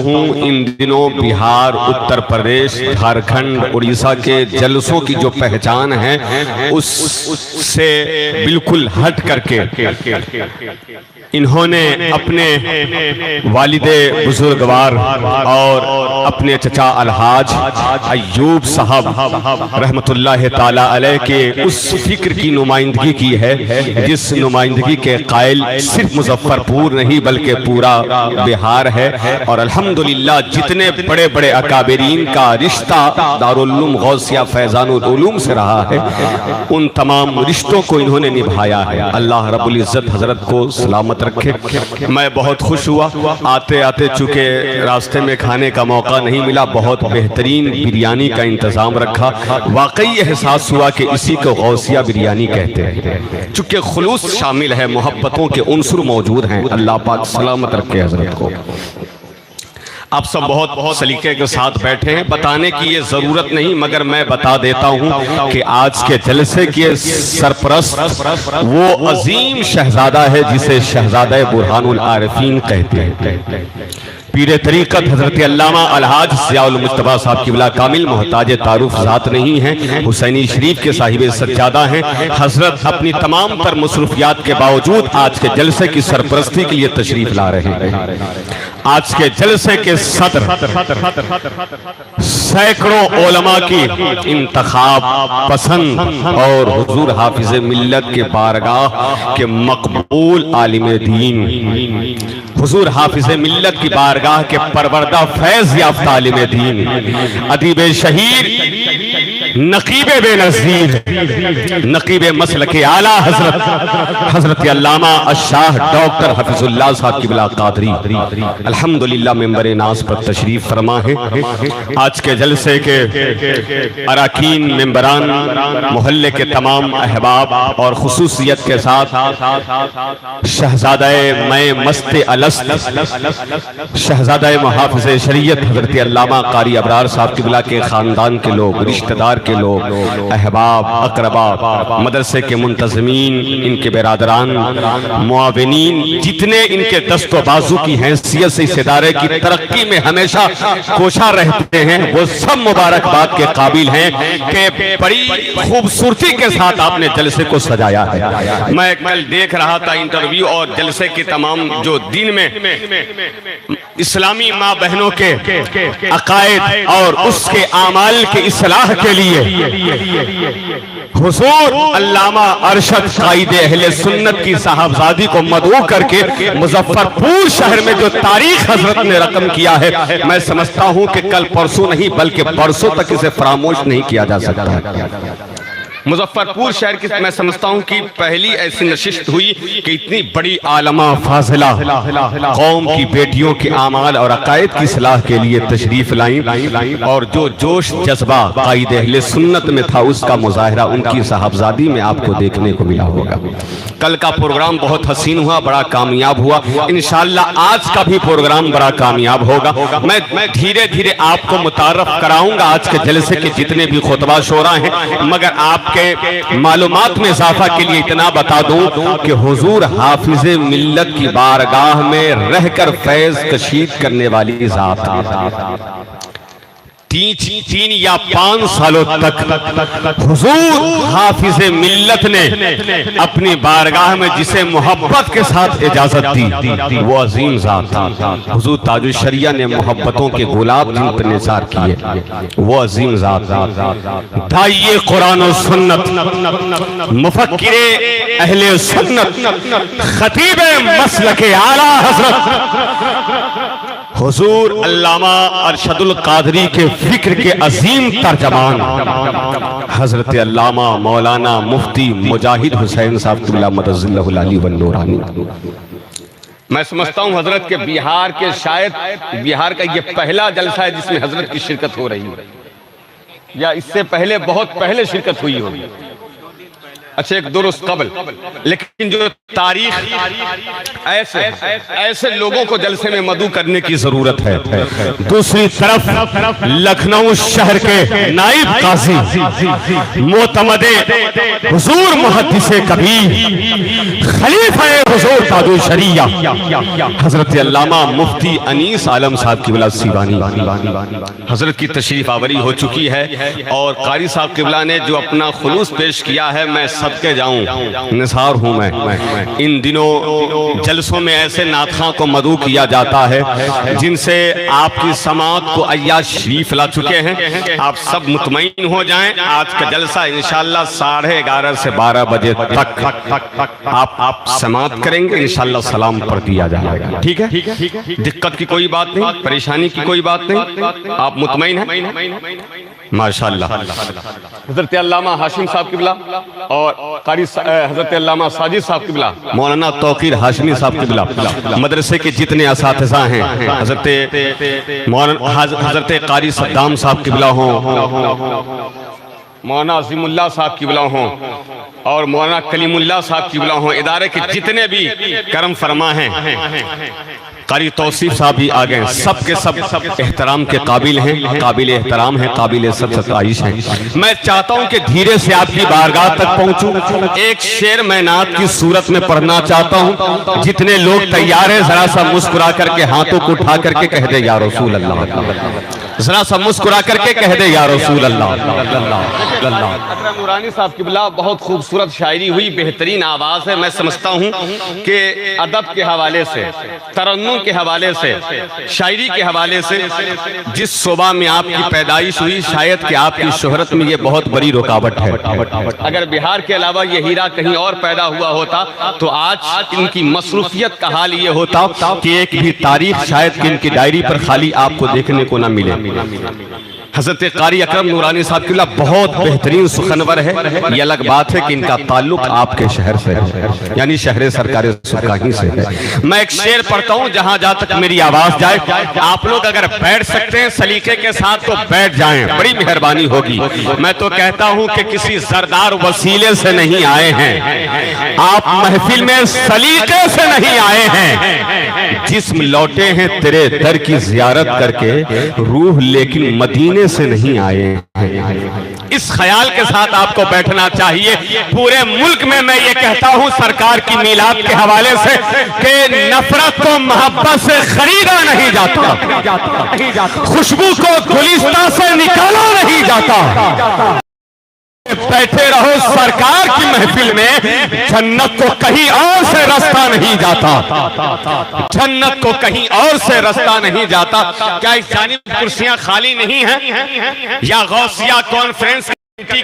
ہوں ان دنوں بہار، اتر پردیش، جھارکھنڈ، اڑیسہ کے جلسوں کی جو پہچان ہے اس سے بالکل ہٹ کر کے انہوں نے اپنے والد بزرگوار اور اپنے چچا الحاج ایوب صاحب رحمت اللہ تعالی علیہ کے اس فکر کی نمائندگی کی ہے جس نمائندگی کے قائل صرف مظفر پور نہیں بلکہ پورا بہار ہے، اور الحمدللہ جتنے بڑے بڑے اکابرین کا رشتہ دارالعلوم غوثیہ فیضان العلوم سے رہا ہے ان تمام رشتوں کو انہوں نے نبھایا ہے۔ اللہ رب العزت حضرت کو سلامت رکھے۔ میں بہت خوش ہوا آتے آتے، چونکہ راستے میں کھانے کا موقع نہیں ملا، بہت بہترین بریانی کا انتظام رکھا، واقعی احساس ہوا کہ اسی کو غوثیہ بریانی کہتے ہیں، چونکہ خلوص شامل ہے، محبتوں کے عنصر موجود ہیں۔ اللہ پاک سلامت رکھے حضرت کو۔ آپ سب بہت سلیقے کے ساتھ بیٹھے ہیں، بتانے کی یہ ضرورت نہیں، مگر میں بتا دیتا ہوں کہ آج کے جلسے کے سرپرست وہ عظیم شہزادہ ہے جسے شہزادہ برہان العارفین کہتے ہیں۔ پیر طریقت حضرت علامہ الحاج ضیاء المجتبیٰ صاحب قبلہ کامل محتاج تعارف ذات نہیں ہیں، حسینی شریف کے صاحب سجادہ ہیں۔ حضرت اپنی تمام تر مصروفیات کے باوجود آج کے جلسے کی سرپرستی کے لیے تشریف لا رہے ہیں۔ آج کے جلسے کے صدر سینکڑوں علماء کی انتخاب پسند اور حضور حافظ ملت کے بارگاہ کے مقبول عالم دین، حضور حافظ ملت کی بارگاہ کے پروردہ فیض یافتہ عالم دین، ادیب شہیر، نقیب بے نظیر، نقیب مسلک اعلیٰ حضرت علامہ الشاہ ڈاکٹر حفظ اللہ صاحب قبلہ قادری الحمدللہ ممبر ناز پر تشریف فرما ہے۔ آج کے جلسے کے اراکین، ممبران، محلے کے تمام احباب اور خصوصیت کے ساتھ شہزادہ میں مست الست، شہزادہ محافظ شریعت حضرت علامہ قاری ابرار صاحب قبلہ کے خاندان کے لوگ، رشتہ دار کے لوگ، احباب، اقربا، مدرسے کے منتظمین، ان کے برادران، معاونین، جتنے ان کے دست و بازو کی حیثیت سے اس ادارے کی ترقی میں ہمیشہ کوشاں رہتے ہیں، وہ سب مبارکباد کے قابل ہیں کہ بڑی خوبصورتی کے ساتھ آپ نے جلسے کو سجایا ہے۔ میں کل دیکھ رہا تھا انٹرویو اور جلسے کی تمام جو دن میں اسلامی ماں بہنوں کے عقائد اور اس کے اعمال کے اصلاح کے لیے حضور علامہ ارشد قائد اہل سنت کی صاحبزادی کو مدعو کر کے مظفر پور شہر میں جو تاریخ حضرت نے رقم کیا ہے، میں سمجھتا ہوں کہ کل پرسوں نہیں بلکہ برسوں تک اسے فراموش نہیں کیا جا سکتا ہے۔ مظفر پور شہر کی میں سمجھتا ہوں کہ پہلی ایسی نشست ہوئی کہ اتنی بڑی عالمہ فاضلہ قوم کی بیٹیوں کے اعمال اور عقائد کی اصلاح کے لیے تشریف لائیں، اور جو جوش جذبہ قائد اہل سنت میں تھا اس کا مظاہرہ ان کی صاحبزادی میں آپ کو دیکھنے کو ملا ہوگا۔ کل کا پروگرام بہت حسین ہوا، بڑا کامیاب ہوا، انشاءاللہ آج کا بھی پروگرام بڑا کامیاب ہوگا۔ میں دھیرے دھیرے آپ کو متعارف کراؤں گا آج کے جلسے کے جتنے بھی خطبہ شورا ہیں، مگر آپ کے معلومات میں اضافہ کے لیے اتنا بتا دوں کہ حضور حافظ ملت کی بارگاہ میں رہ کر فیض کشید کرنے والی ذات تین یا 5 سالوں تک حضور حافظ ملت نے اپنی بارگاہ میں جسے محبت کے ساتھ اجازت دی وہ عظیم ذات تھا۔ حضور تاج الشریعہ نے محبتوں کے گلاب جن پر نثار کیے، وہ عظیم ذات داعیے قرآن و سنت، مفکر اہل سنت، خطیب مسلک اعلیٰ حضرت حضور علامہ ارشد القادری کے فکر کے عظیم ترجمان حضرت علامہ مولانا مفتی مجاہد حسین صاحب قبلہ مدد اللہ العلی والنورانی۔ میں سمجھتا ہوں حضرت کے بہار کے شاید بہار کا یہ پہلا جلسہ ہے جس میں حضرت کی شرکت ہو رہی ہے، یا اس سے پہلے بہت پہلے شرکت ہوئی ہوگی۔ اچھا ایک درست قبل، لیکن جو تاریخ ایسے لوگوں کو جلسے میں مدعو کرنے کی ضرورت ہے۔ دوسری طرف لکھنؤ شہر کے نائب قاضی معتمد حضور محدث کبیر خلیفہ حضور تاج الشریعہ حضرت علامہ مفتی انیس عالم صاحب قبلہ سیوانی حضرت کی تشریف آوری ہو چکی ہے، اور قاری صاحب قبلہ نے جو اپنا خلوص پیش کیا ہے، میں صدقے جاؤں، نثار ہوں میں۔ ان دنوں جلسوں میں ایسے ناطخاں کو مدعو کیا جاتا ہے جن سے آپ کی سماعت کو عیاش شریف لا چکے ہیں۔ آپ سب مطمئن ہو جائیں، آج کا جلسہ انشاءاللہ 11:30 سے 12 بجے تک آپ سماعت کریں گے، انشاءاللہ سلام پڑھ دیا جائے گا، ٹھیک ہے؟ دقت کی کوئی بات نہیں، پریشانی کی کوئی بات نہیں، آپ مطمئن ہیں؟ ماشاءاللہ۔ حضرت علامہ ہاشم صاحب قبلہ اور قاری حضرت علامہ ساجد صاحب قبلہ، مولانا توقیر ہاشمی صاحب قبلہ، مدرسے کے جتنے اساتذہ ہیں، حضرت قاری صدام صاحب قبلہ ہوں، مولانا عظیم اللہ صاحب قبلہ ہوں، اور مولانا کلیم اللہ صاحب قبلہ ہوں، ادارے کے جتنے بھی کرم فرما ہیں، قاری توصیف صاحب بھی آگئے ہیں، سب کے سب احترام کے قابل ہیں، قابل احترام ہیں، قابل ستائش ہیں۔ میں چاہتا ہوں کہ دھیرے سے آپ کی بارگاہ تک پہنچوں، ایک شعر میں نعت کی صورت میں پڑھنا چاہتا ہوں، جتنے لوگ تیار ہیں ذرا سا مسکرا کر کے ہاتھوں کو اٹھا کر کے کہہ دے یا رسول اللہ، ذرا سا مسکرا کر کے کہہ دے یا رسول اللہ۔ اکرم نورانی صاحب قبلہ بہت خوبصورت شاعری ہوئی، بہترین آواز ہے، میں سمجھتا ہوں کہ ادب کے حوالے سے، ترنم کے حوالے سے، شاعری کے حوالے سے جس صوبہ میں آپ کی پیدائش ہوئی، شاید کہ آپ کی شہرت میں یہ بہت بڑی رکاوٹ ہے۔ اگر بہار کے علاوہ یہ ہیرا کہیں اور پیدا ہوا ہوتا تو آج ان کی مصروفیت کا حال یہ ہوتا کہ ایک بھی تاریخ شاید کہ ان کی ڈائری پر خالی آپ کو دیکھنے کو نہ ملے۔ حضرت قاری اکرم نورانی صاحب قبلہ بہت بہترین سخنور ہے، یہ الگ بات ہے کہ ان کا تعلق آپ کے شہر سے ہے، یعنی شہر سرکار سرکاہی سے ہے۔ میں ایک شعر پڑھتا ہوں، جہاں جہاں تک میری آواز جائے، آپ لوگ اگر بیٹھ سکتے ہیں سلیقے کے ساتھ تو بیٹھ جائیں، بڑی مہربانی ہوگی۔ میں تو کہتا ہوں کہ کسی زردار وسیلے سے نہیں آئے ہیں، آپ محفل میں سلیقے سے نہیں آئے ہیں، جسم لوٹے ہیں تیرے در کی زیارت کر کے، روح لیکن مدینے سے نہیں آئے ہیں۔ اس خیال کے ساتھ آپ کو بیٹھنا چاہیے۔ پورے ملک میں میں یہ کہتا ہوں سرکار کی میلاد کے حوالے سے کہ نفرت کو محبت سے خریدا نہیں جاتا، خوشبو کو گلستان سے نکالا نہیں جاتا۔ بیٹھے رہو سرکار کی محفل میں، جنت کو کہیں اور سے رستہ نہیں جاتا، جنت کو کہیں اور سے رستہ نہیں جاتا۔ کیا اس جانب کرسیاں خالی نہیں ہیں، یا غوثیہ کانفرنس کی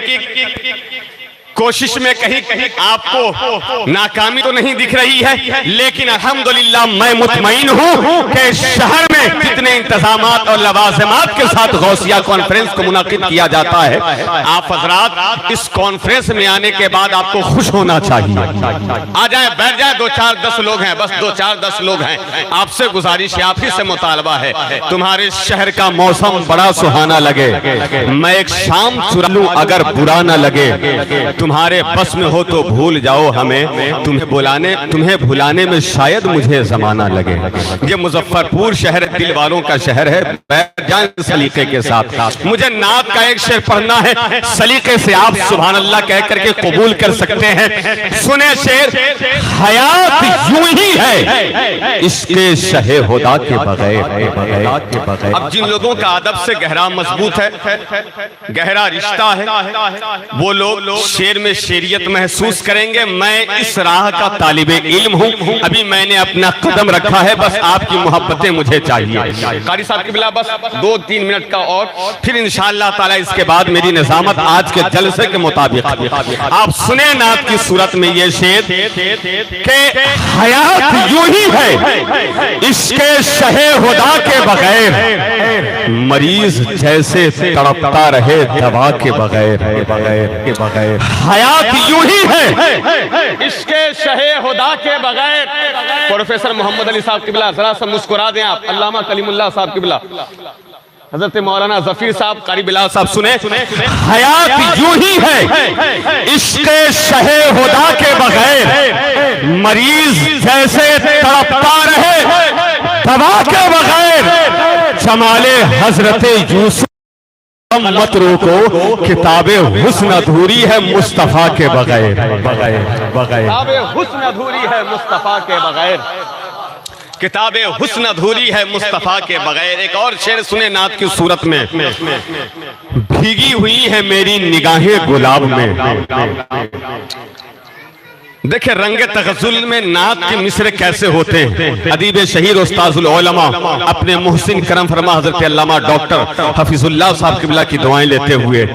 کوشش میں کہیں آپ کو ناکامی تو نہیں دکھ رہی ہے؟ لیکن الحمدللہ میں مطمئن ہوں کہ شہر میں جتنے انتظامات اور لوازمات کے ساتھ غوثیہ کانفرنس کو منعقد کیا جاتا ہے، آپ حضرات اس کانفرنس میں آنے کے بعد آپ کو خوش ہونا چاہیے۔ آ جائیں، بیٹھ جائیں، 2-4-10 لوگ ہیں، بس 2-4-10 لوگ ہیں۔ آپ سے گزارش ہے، آپ ہی سے مطالبہ ہے، تمہارے شہر کا موسم بڑا سہانا لگے، میں ایک شام چرا لوں اگر برا نہ لگے، تمہارے بس میں ہو تو بھول جاؤ ہمیں، تمہیں بھلانے میں شاید مجھے زمانہ لگے۔ یہ مظفرپور شہر دل والوں کا شہر ہے، بیٹھ جائیں سلیقے کے ساتھ۔ مجھے نعت کا ایک شعر پڑھنا ہے، سلیقے سے آپ سبحان اللہ کہہ کر کے قبول کر سکتے ہیں۔ سنیں شعر، حیات یوں ہی ہے اس کے شہ خدا کے بغیر۔ اب جن لوگوں کا ادب سے گہرا مضبوط ہے، گہرا رشتہ ہے، وہ لوگ شعر میں شعریت محسوس کریں گے۔ میں اس راہ کا طالب علم ہوں، ابھی میں نے اپنا قدم رکھا ہے، بس آپ کی محبتیں مجھے چاہیے۔ قاری صاحب قبلہ بس 2-3 منٹ کا اور پھر انشاءاللہ تعالی اس کے بعد میری نظامت آج کے جلسے کے مطابق۔ آپ سنیں نعت کی صورت میں یہ شعر کہ حیات یوں ہی ہے اس کے شہ خدا کے بغیر، مریض جیسے تڑپتا رہے دوا کے بغیر۔ حیات یوں ہی ہے اس کے شہ خدا کے بغیر۔ پروفیسر محمد علی صاحب قبلہ ذرا سا مسکرا دیں آپ، علامہ کلیم اللہ صاحب قبلہ، حضرت مولانا ظفیر صاحب قاری بلال صاحب سنے، حیات یوں ہی ہے عشق شہ ہدا کے بغیر، مریض جیسے تڑپتا رہے دوا کے بغیر، جمال حضرت یوسف مت روکو، کتاب حسن ادھوری ہے مصطفیٰ کے بغیر، کتاب حسن ادھوری ہے مصطفیٰ کے بغیر، کتاب حسن ادھوری ہے مصطفیٰ کے بغیر۔ ایک اور شعر سنے نعت کی صورت میں، بھیگی ہوئی ہے میری نگاہیں گلاب میں۔ دیکھیں رنگ تغزل میں نعت کے مصرع کیسے ہوتے ہیں۔ ادیب شہیر استاذ العلماء اپنے محسن کرم فرما حضرت علامہ ڈاکٹر حفیظ اللہ صاحب قبلہ کی دعائیں لیتے ہوئے،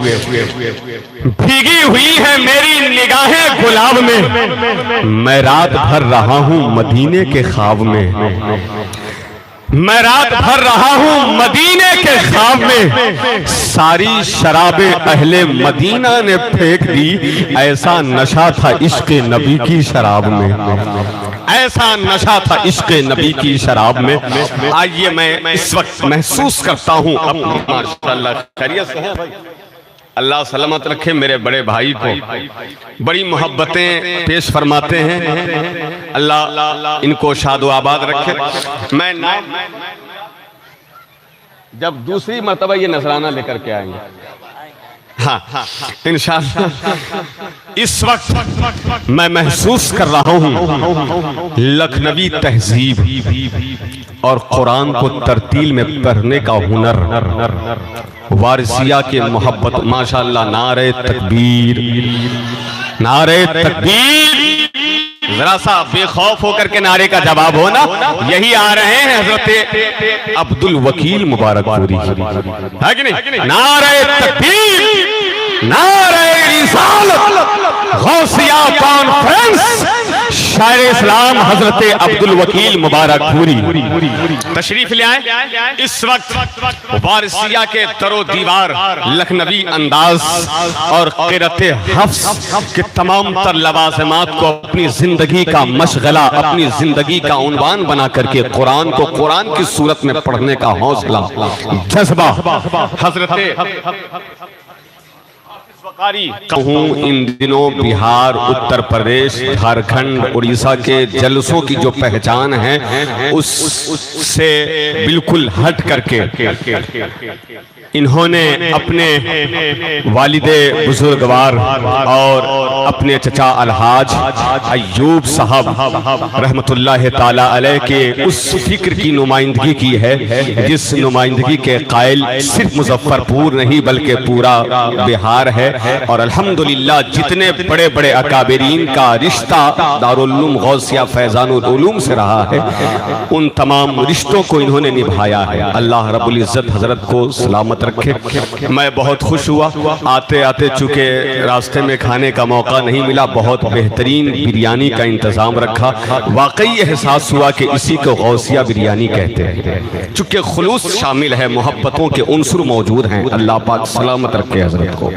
بھیگی ہوئی ہے میری نگاہیں گلاب میں، میں رات بھر رہا ہوں مدینے کے خواب میں، میں رات بھر رہا ہوں مدینے کے خواب میں، ساری شراب اہل مدینہ نے پھینک دی، ایسا نشہ تھا عشق نبی کی شراب میں، ایسا نشہ تھا عشق نبی کی شراب میں۔ آئیے میں اس وقت محسوس کرتا ہوں اپنی ماشاءاللہ خیریت سے ہیں بھائی، اللہ سلامت رکھے میرے بڑے بھائی کو، بڑی محبتیں پیش فرماتے ہیں، اللہ ان کو شاد و آباد رکھے۔ میں جب دوسری مرتبہ یہ نذرانہ لے کر کے آئیں گے، ہاں انشاءاللہ اس وقت میں محسوس کر رہا ہوں لکھنوی تہذیب اور قرآن کو ترتیل میں پڑھنے کا ہنر، وارثیہ کے محبت، ماشاءاللہ نعرہ تکبیر، نعرہ تکبیر، ذرا سا بے خوف ہو کر کے نعرے کا جواب ہونا۔ یہی آ رہے ہیں حضرت عبد الوکیل مبارک پوری، ہے کہ نہیں؟ نعرہ تکبیر، نعرہ رسالت، غوثیہ کانفرنس، شاعر اسلام حضرت عبد الوکیل مبارک پوری تشریف لے آئے۔ اس وقت وارثیہ کے در و دیوار، لکھنوی انداز اور قرأت حفظ کے تمام تر لوازمات کو اپنی زندگی کا مشغلہ، اپنی زندگی کا عنوان بنا کر کے قرآن کو قرآن کی صورت میں پڑھنے کا حوصلہ، جذبہ حضرت کہوں ان دنوں بہار، اتر پردیش، جھارکھنڈ، اڑیسہ کے جلسوں کی جو پہچان ہے اس سے بالکل ہٹ کر کے انہوں نے اپنے والد بزرگوار اور اپنے چچا الحاج ایوب صاحب رحمت اللہ تعالی علیہ کے اس فکر کی نمائندگی کی ہے جس نمائندگی کے قائل صرف مظفر پور نہیں بلکہ پورا بہار ہے، اور الحمدللہ جتنے بڑے بڑے اکابرین کا رشتہ دارالعلوم غوثیہ فیضان العلوم سے رہا ہے ان تمام رشتوں کو انہوں نے نبھایا ہے۔ اللہ رب العزت حضرت کو سلامت رکھے۔ میں بہت خوش ہوا آتے آتے، چونکہ راستے میں کھانے کا موقع نہیں ملا، بہت بہترین بریانی کا انتظام رکھا، واقعی احساس ہوا کہ اسی کو غوثیہ بریانی کہتے ہیں، چونکہ خلوص شامل ہے، محبتوں کے عنصر موجود ہیں۔ اللہ پاک سلامت رکھے حضرت کو۔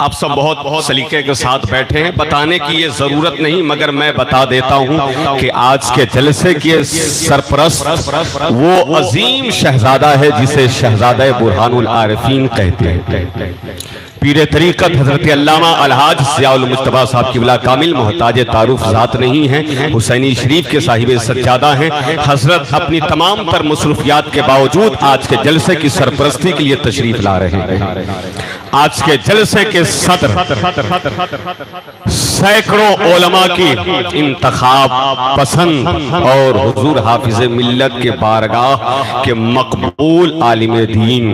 آپ سب بہت سلیقے کے ساتھ بیٹھے ہیں، بتانے کی یہ ضرورت نہیں، مگر میں بتا دیتا ہوں کہ آج کے جلسے کے سرپرست وہ عظیم شہزادہ ہے جسے شہزادہ برہان العارفین کہتے ہیں۔ پیر طریقت حضرت علامہ الحاج ضیاء المجتبیٰ صاحب قبلہ کامل محتاج تعارف ذات نہیں ہیں، حسینی شریف کے صاحب سجادہ ہیں۔ حضرت اپنی تمام تر مصروفیات کے باوجود آج کے جلسے کی سرپرستی کے لیے تشریف لا رہے ہیں۔ آج کے جلسے کے صدر سینکڑوں علماء کی انتخاب پسند اور حضور حافظ ملت کے بارگاہ کے مقبول عالم دین،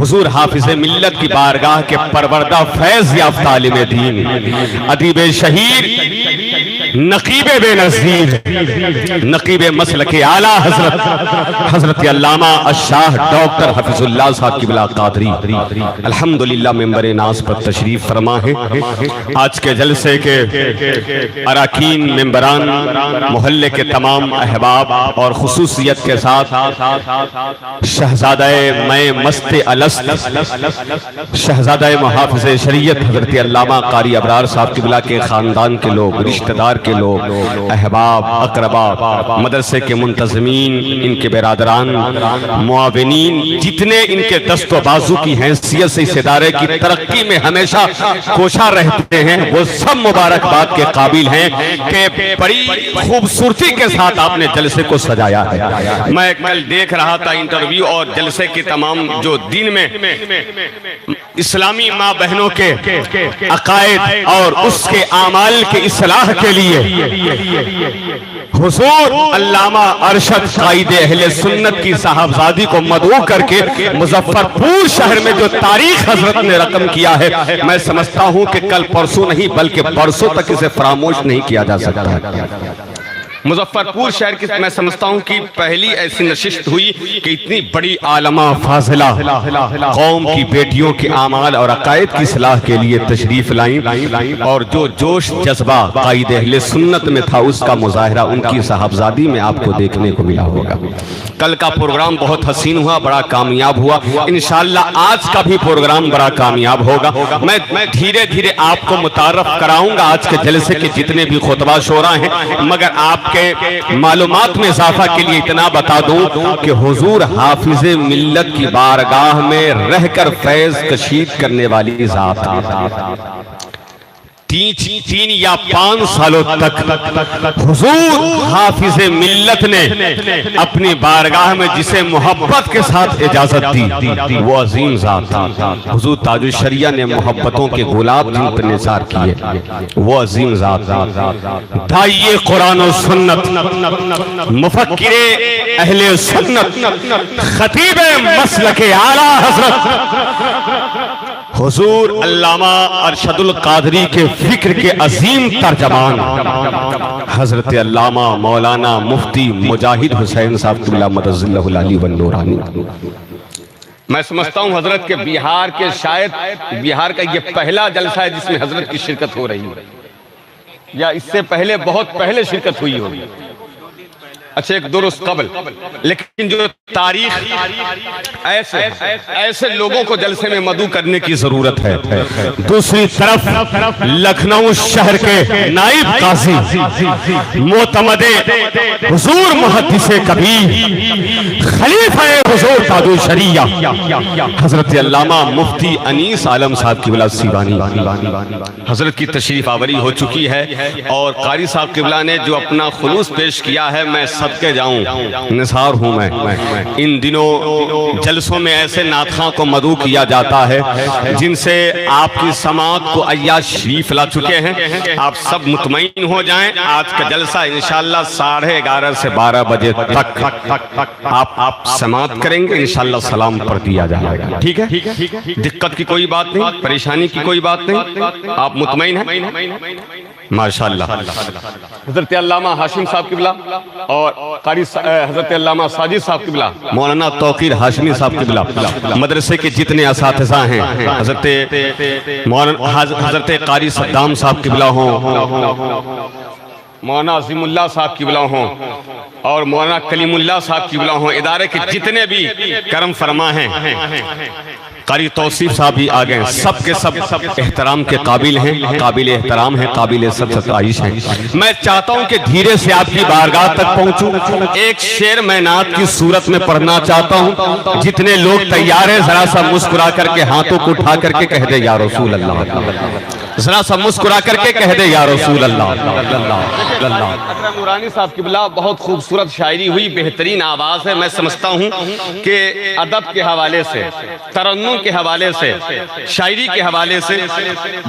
حضور حافظ ملت کی بارگاہ کے پروردہ فیض یافتہ عالم دین، ادیب شہیر، نقیب بے نظیر، نقیب مسلک اعلیٰ حضرت علامہ الشاہ ڈاکٹر حفیظ اللہ صاحب قبلہ قادری الحمدللہ ممبر ناز پر تشریف فرما ہے۔ آج کے جلسے کے اراکین، ممبران، محلے کے تمام احباب اور خصوصیت کے ساتھ شہزادہ میں مست الست، شہزادہ محافظ شریعت حضرت علامہ قاری ابرار صاحب قبلہ کے خاندان کے لوگ، رشتہ دار کے لوگ، احباب، اقربا، مدرسے کے منتظمین، ان کے برادران، معاونین، جتنے ان کے دست و بازو کی حیثیت سے اس ادارے کی ترقی میں ہمیشہ کوشاں رہتے ہیں، وہ سب مبارکباد کے قابل ہیں کہ بڑی خوبصورتی کے ساتھ آپ نے جلسے کو سجایا ہے۔ میں کل دیکھ رہا تھا انٹرویو اور جلسے کی تمام جو دین میں اسلامی ماں بہنوں کے عقائد اور اس کے اعمال کے اصلاح کے لیے حضور علامہ ارشد قائد اہل سنت کی صاحبزادی کو مدعو کر کے مظفر پور شہر میں جو تاریخ حضرت نے رقم کیا ہے، میں سمجھتا ہوں کہ کل پرسوں نہیں بلکہ برسوں تک اسے فراموش نہیں کیا جا سکتا ہے۔ مظفر پور شہر کی میں سمجھتا ہوں کہ پہلی ایسی نشست ہوئی کہ اتنی بڑی عالمہ فاضلہ قوم کی بیٹیوں کے اعمال اور عقائد کی اصلاح کے لیے تشریف لائیں، اور جو جوش جذبہ قائد اہل سنت میں تھا اس کا مظاہرہ ان کی صاحبزادی میں آپ کو دیکھنے کو ملا ہوگا۔ کل کا پروگرام بہت حسین ہوا، بڑا کامیاب ہوا، انشاءاللہ آج کا بھی پروگرام بڑا کامیاب ہوگا۔ میں دھیرے دھیرے آپ کو متعارف کراؤں گا آج کے جلسے کے جتنے بھی خطبہ شورا ہیں، مگر آپ کے معلومات میں اضافہ کے لیے اتنا بتا دوں کہ حضور حافظ ملت کی بارگاہ میں رہ کر فیض کشید کرنے والی ذات ہے۔ 3 یا 5 سالوں تک حضور حافظ ملت نے اپنی بارگاہ میں جسے محبت کے ساتھ اجازت دی وہ عظیم ذات تھا۔ حضور تاج الشریعہ نے محبتوں کے گلاب جن پر نثار کیے، وہ عظیم ذات داعیے قرآن و سنت، مفکر اہل سنت، خطیب مسلک اعلیٰ حضرت حضور علامہ ارشد القادری کے فکر کے عظیم ترجمان حضرت علامہ مولانا مفتی مجاہد حسین صاحب قبلہ مدد اللہ العلی والنورانی۔ میں سمجھتا ہوں حضرت کے بہار کے شاید بہار کا یہ پہلا جلسہ ہے جس میں حضرت کی شرکت ہو رہی ہے، یا اس سے پہلے بہت پہلے شرکت ہوئی ہوگی، اچھا ایک درست قبل، لیکن جو تاریخ ایسے لوگوں کو جلسے میں مدعو کرنے کی ضرورت ہے۔ دوسری طرف لکھنؤ شہر کے نائب قاضی معتمد حضور محدث کبیر خلیفہ حضور تاج الشریعہ حضرت علامہ مفتی انیس عالم صاحب قبلہ سیوانی، حضرت کی تشریف آوری ہو چکی ہے، اور قاری صاحب قبلہ نے جو اپنا خلوص پیش کیا ہے، میں صدقے جاؤں، نثار ہوں میں۔ ان دنوں جلسوں میں ایسے نعت خواں کو مدعو کیا جاتا ہے جن سے آپ کی سماعت کو عیاش شریف لا چکے ہیں۔ آپ سب مطمئن ہو جائیں، آج کا جلسہ انشاءاللہ 11:30 سے 12 بجے تک آپ سماعت کریں گے، انشاءاللہ سلام پڑھ دیا جائے گا، ٹھیک ہے؟ دقت کی کوئی بات نہیں، پریشانی کی کوئی بات نہیں، آپ مطمئن ہیں؟ ماشاءاللہ۔ حضرت علامہ ہاشم صاحب قبلہ اور قاری حضرت علامہ ساجد صاحب قبلہ، مولانا توقیر ہاشمی صاحب قبلہ، مدرسے کے جتنے اساتذہ ہیں، حضرت قاری صدام صاحب قبلہ ہوں، مولانا عظیم اللہ صاحب قبلہ ہوں، اور مولانا کلیم اللہ صاحب قبلہ ہوں، ادارے کے جتنے بھی کرم فرما ہیں، قاری توصیف صاحب بھی آگئے ہیں، سب کے سب احترام کے قابل ہیں، قابل احترام ہیں، قابل ستائش ہیں۔ میں چاہتا ہوں کہ دھیرے سے آپ کی بارگاہ تک پہنچوں، ایک شعر میں نعت کی صورت میں پڑھنا چاہتا ہوں، جتنے لوگ تیار ہیں ذرا سا مسکرا کر کے ہاتھوں کو اٹھا کر کے کہہ دے یا رسول اللہ، ذرا سا مسکرا کر کے کہہ دے یا رسول اللہ۔ اکرم نورانی صاحب قبلہ بہت خوبصورت شاعری ہوئی، بہترین آواز ہے، میں سمجھتا ہوں کہ ادب کے حوالے سے، ترنم کے حوالے سے، شاعری کے حوالے سے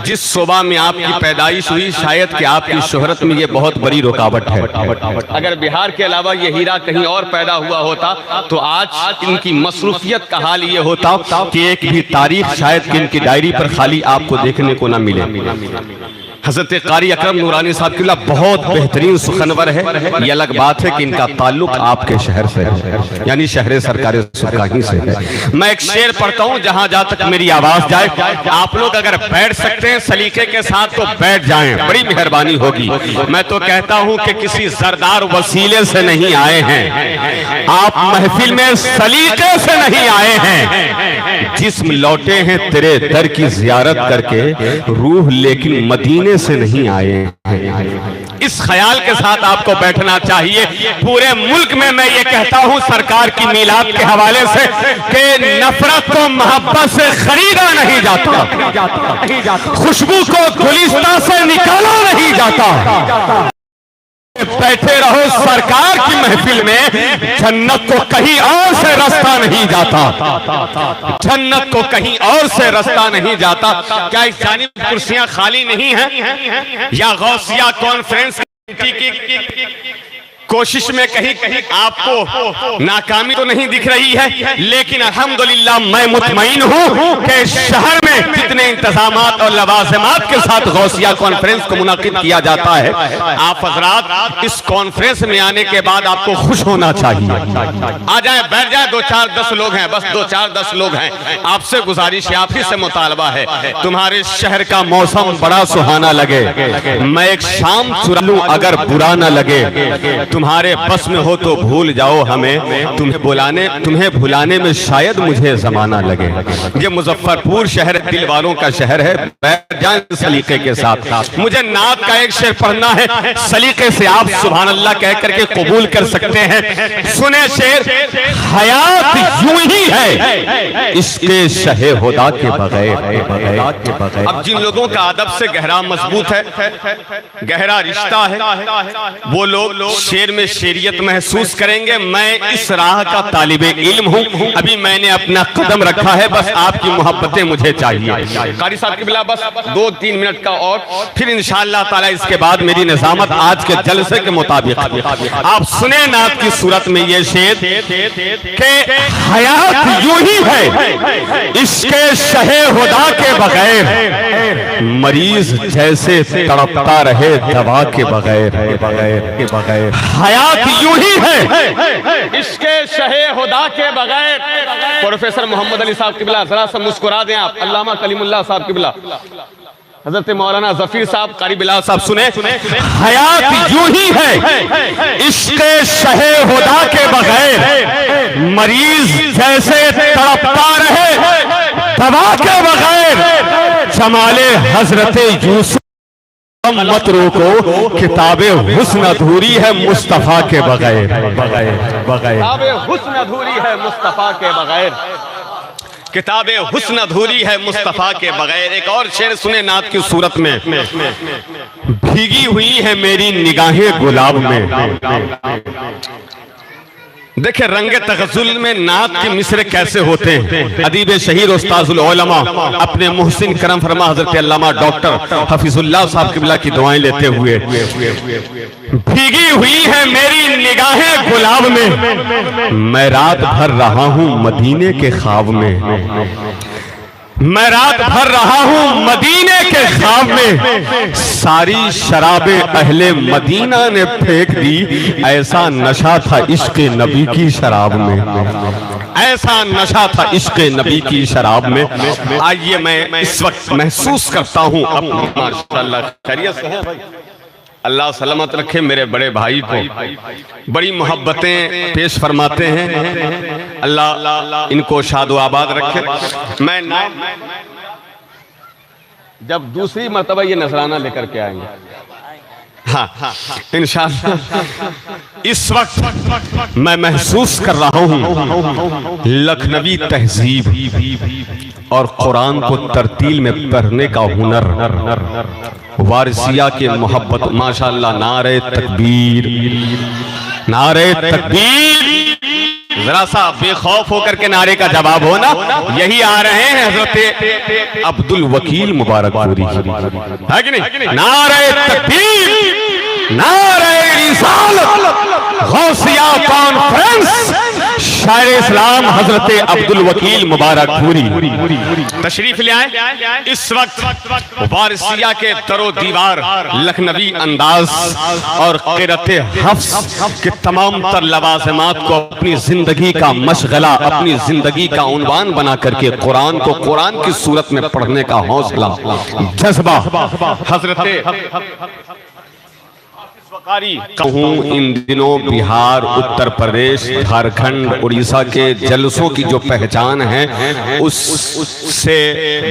جس صوبہ میں آپ کی پیدائش ہوئی، شاید کہ آپ کی شہرت میں یہ بہت بڑی رکاوٹ ہے۔ اگر بہار کے علاوہ یہ ہیرا کہیں اور پیدا ہوا ہوتا تو آج ان کی مصروفیت کا حال یہ ہوتا کہ ایک بھی تاریخ شاید کہ ان کی ڈائری پر خالی آپ کو دیکھنے کو نہ ملے۔ حضرت قاری اکرم نورانی صاحب قبلہ بہت بہترین سخنور ہے، یہ الگ بات ہے کہ ان کا تعلق آپ کے شہر سے ہے، یعنی شہر سرکار سرکاہی سے ہے۔ میں ایک شعر پڑھتا ہوں، جہاں جہاں تک میری آواز جائے آپ لوگ اگر بیٹھ سکتے ہیں سلیقے کے ساتھ تو بیٹھ جائیں، بڑی مہربانی ہوگی۔ میں تو کہتا ہوں کہ کسی زردار وسیلے سے نہیں آئے ہیں، آپ محفل میں سلیقے سے نہیں آئے ہیں، جسم لوٹے ہیں تیرے در کی زیارت کر کے، روح لیکن مدینے بولنے سے نہیں آئے ہیں۔ اس خیال کے ساتھ آپ کو بیٹھنا چاہیے۔ پورے ملک میں یہ کہتا ہوں سرکار کی میلاد کے حوالے سے کہ نفرت کو محبت سے خریدا نہیں جاتا، خوشبو کو گلستان سے نکالا نہیں جاتا۔ بیٹھے رہو سرکار کی محفل میں، جنت کو کہیں اور سے رستہ نہیں جاتا، جنت کو کہیں اور سے رستہ نہیں جاتا۔ کیا اس جانب کرسیاں خالی نہیں ہیں؟ یا غوثیہ کانفرنس کی کوشش میں کہیں آپ کو ناکامی تو نہیں دکھ رہی ہے، لیکن الحمدللہ میں مطمئن ہوں کہ شہر میں جتنے انتظامات اور لوازمات کے ساتھ غوثیہ کانفرنس کو منعقد کیا جاتا ہے، آپ حضرات اس کانفرنس میں آنے کے بعد آپ کو خوش ہونا چاہیے۔ آ جائیں، بیٹھ جائیں، 2-4-10 لوگ ہیں، بس 2-4-10 لوگ ہیں۔ آپ سے گزارش ہے، آپ ہی سے مطالبہ ہے، تمہارے شہر کا موسم بڑا سہانا لگے، میں ایک شام چرا لوں اگر برا نہ لگے، تمہارے بس میں ہو تو بھول جاؤ ہمیں، تمہیں بھلانے میں شاید مجھے زمانہ لگے۔ یہ مظفرپور شہر دل والوں کا شہر ہے، بیٹھ جائیں سلیقے کے ساتھ۔ مجھے نعت کا ایک شعر پڑھنا ہے، سلیقے سے آپ سبحان اللہ کہہ کر کے قبول کر سکتے ہیں۔ سنیں شعر، حیات یوں ہی ہے اس کے شہ خدا کے بغیر۔ اب جن لوگوں کا ادب سے گہرا مضبوط ہے، گہرا رشتہ ہے، وہ لوگ شعر میں شعریت محسوس کریں گے۔ میں اس راہ کا طالب علم ہوں، ابھی میں نے اپنا قدم رکھا ہے، بس آپ کی محبتیں مجھے چاہیے۔ قاری صاحب قبلہ بس 2-3 منٹ کا اور پھر انشاءاللہ تعالی اس کے بعد میری نظامت آج کے جلسے کے مطابق۔ آپ سنیں نعت کی صورت میں یہ شعر کہ حیات یوں ہی ہے اس کے شہ خدا کے بغیر، مریض جیسے تڑپتا رہے دوا کے بغیر۔ حیات یوں ہی ہے اس کے شہ خدا کے بغیر۔ پروفیسر محمد علی صاحب قبلہ ذرا سا مسکرا دیں آپ، علامہ کلیم اللہ صاحب قبلہ، حضرت مولانا ظفیر صاحب، قاری بلال صاحب سنیں۔ حیات یوں ہی ہے اس کے شہ خدا کے بغیر، مریض جیسے تڑپتا رہے دوا کے بغیر، جمال حضرت یوسف مت روکو، کتاب حسن ادھوری ہے مصطفیٰ کے بغیر۔ کتاب حسن ادھوری ہے مصطفیٰ کے بغیر، کتاب حسن ادھوری ہے مصطفیٰ کے بغیر۔ ایک اور شعر سنیں نعت کی صورت میں، بھیگی ہوئی ہے میری نگاہیں گلاب میں۔ دیکھیں رنگ تغزل میں نعت کے مصرے کیسے ہوتے ہیں۔ ادیب شہیر استاذ العلماء اپنے محسن کرم فرما حضرت علامہ ڈاکٹر حفیظ اللہ صاحب قبلہ کی دعائیں لیتے ہوئے، بھیگی ہوئی ہے میری نگاہیں گلاب میں، میں رات بھر رہا ہوں مدینے کے خواب میں، میں رات بھر رہا ہوں مدینے کے خواب میں، ساری شراب اہل مدینہ نے پھینک دی، ایسا نشہ تھا عشق نبی کی شراب میں، ایسا نشہ تھا عشق نبی کی شراب میں۔ آئیے میں اس وقت محسوس کرتا ہوں اپنی ماشاءاللہ خیریت سے ہیں بھائی، اللہ سلامت رکھے میرے بڑے بھائی کو، بڑی محبتیں پیش فرماتے ہیں، اللہ ان کو شاد و آباد رکھے۔ میں جب دوسری مرتبہ یہ نذرانہ لے کر کے آئیں گے، ہاں انشاءاللہ اس وقت میں محسوس کر رہا ہوں لکھنوی تہذیب اور قرآن کو ترتیل میں پڑھنے کا ہنر، وارثیہ کے محبت، ماشاءاللہ نعرہ تکبیر، نعرہ تکبیر، ذرا سا بے خوف ہو کر کے نعرے کا جواب ہونا۔ یہی آ رہے ہیں حضرت عبد الوکیل مبارک پوری، ہے کہ نہیں؟ نعرہ تکبیر، نعرہ رسالت، غوثیہ کانفرنس، شاعر اسلام حضرت عبد الوکیل مبارک پوری تشریف لے آئیں۔ اس وقت وارثیہ کے در و دیوار، لکھنوی انداز اور قرأت حفظ کے تمام تر لوازمات کو اپنی زندگی کا مشغلہ، اپنی زندگی کا عنوان بنا کر کے قرآن کو قرآن کی صورت میں پڑھنے کا حوصلہ، جذبہ حضرت کہوں ان دنوں بہار، اتر پردیش، جھارکھنڈ، اڑیسہ کے جلسوں کی جو پہچان ہے اس سے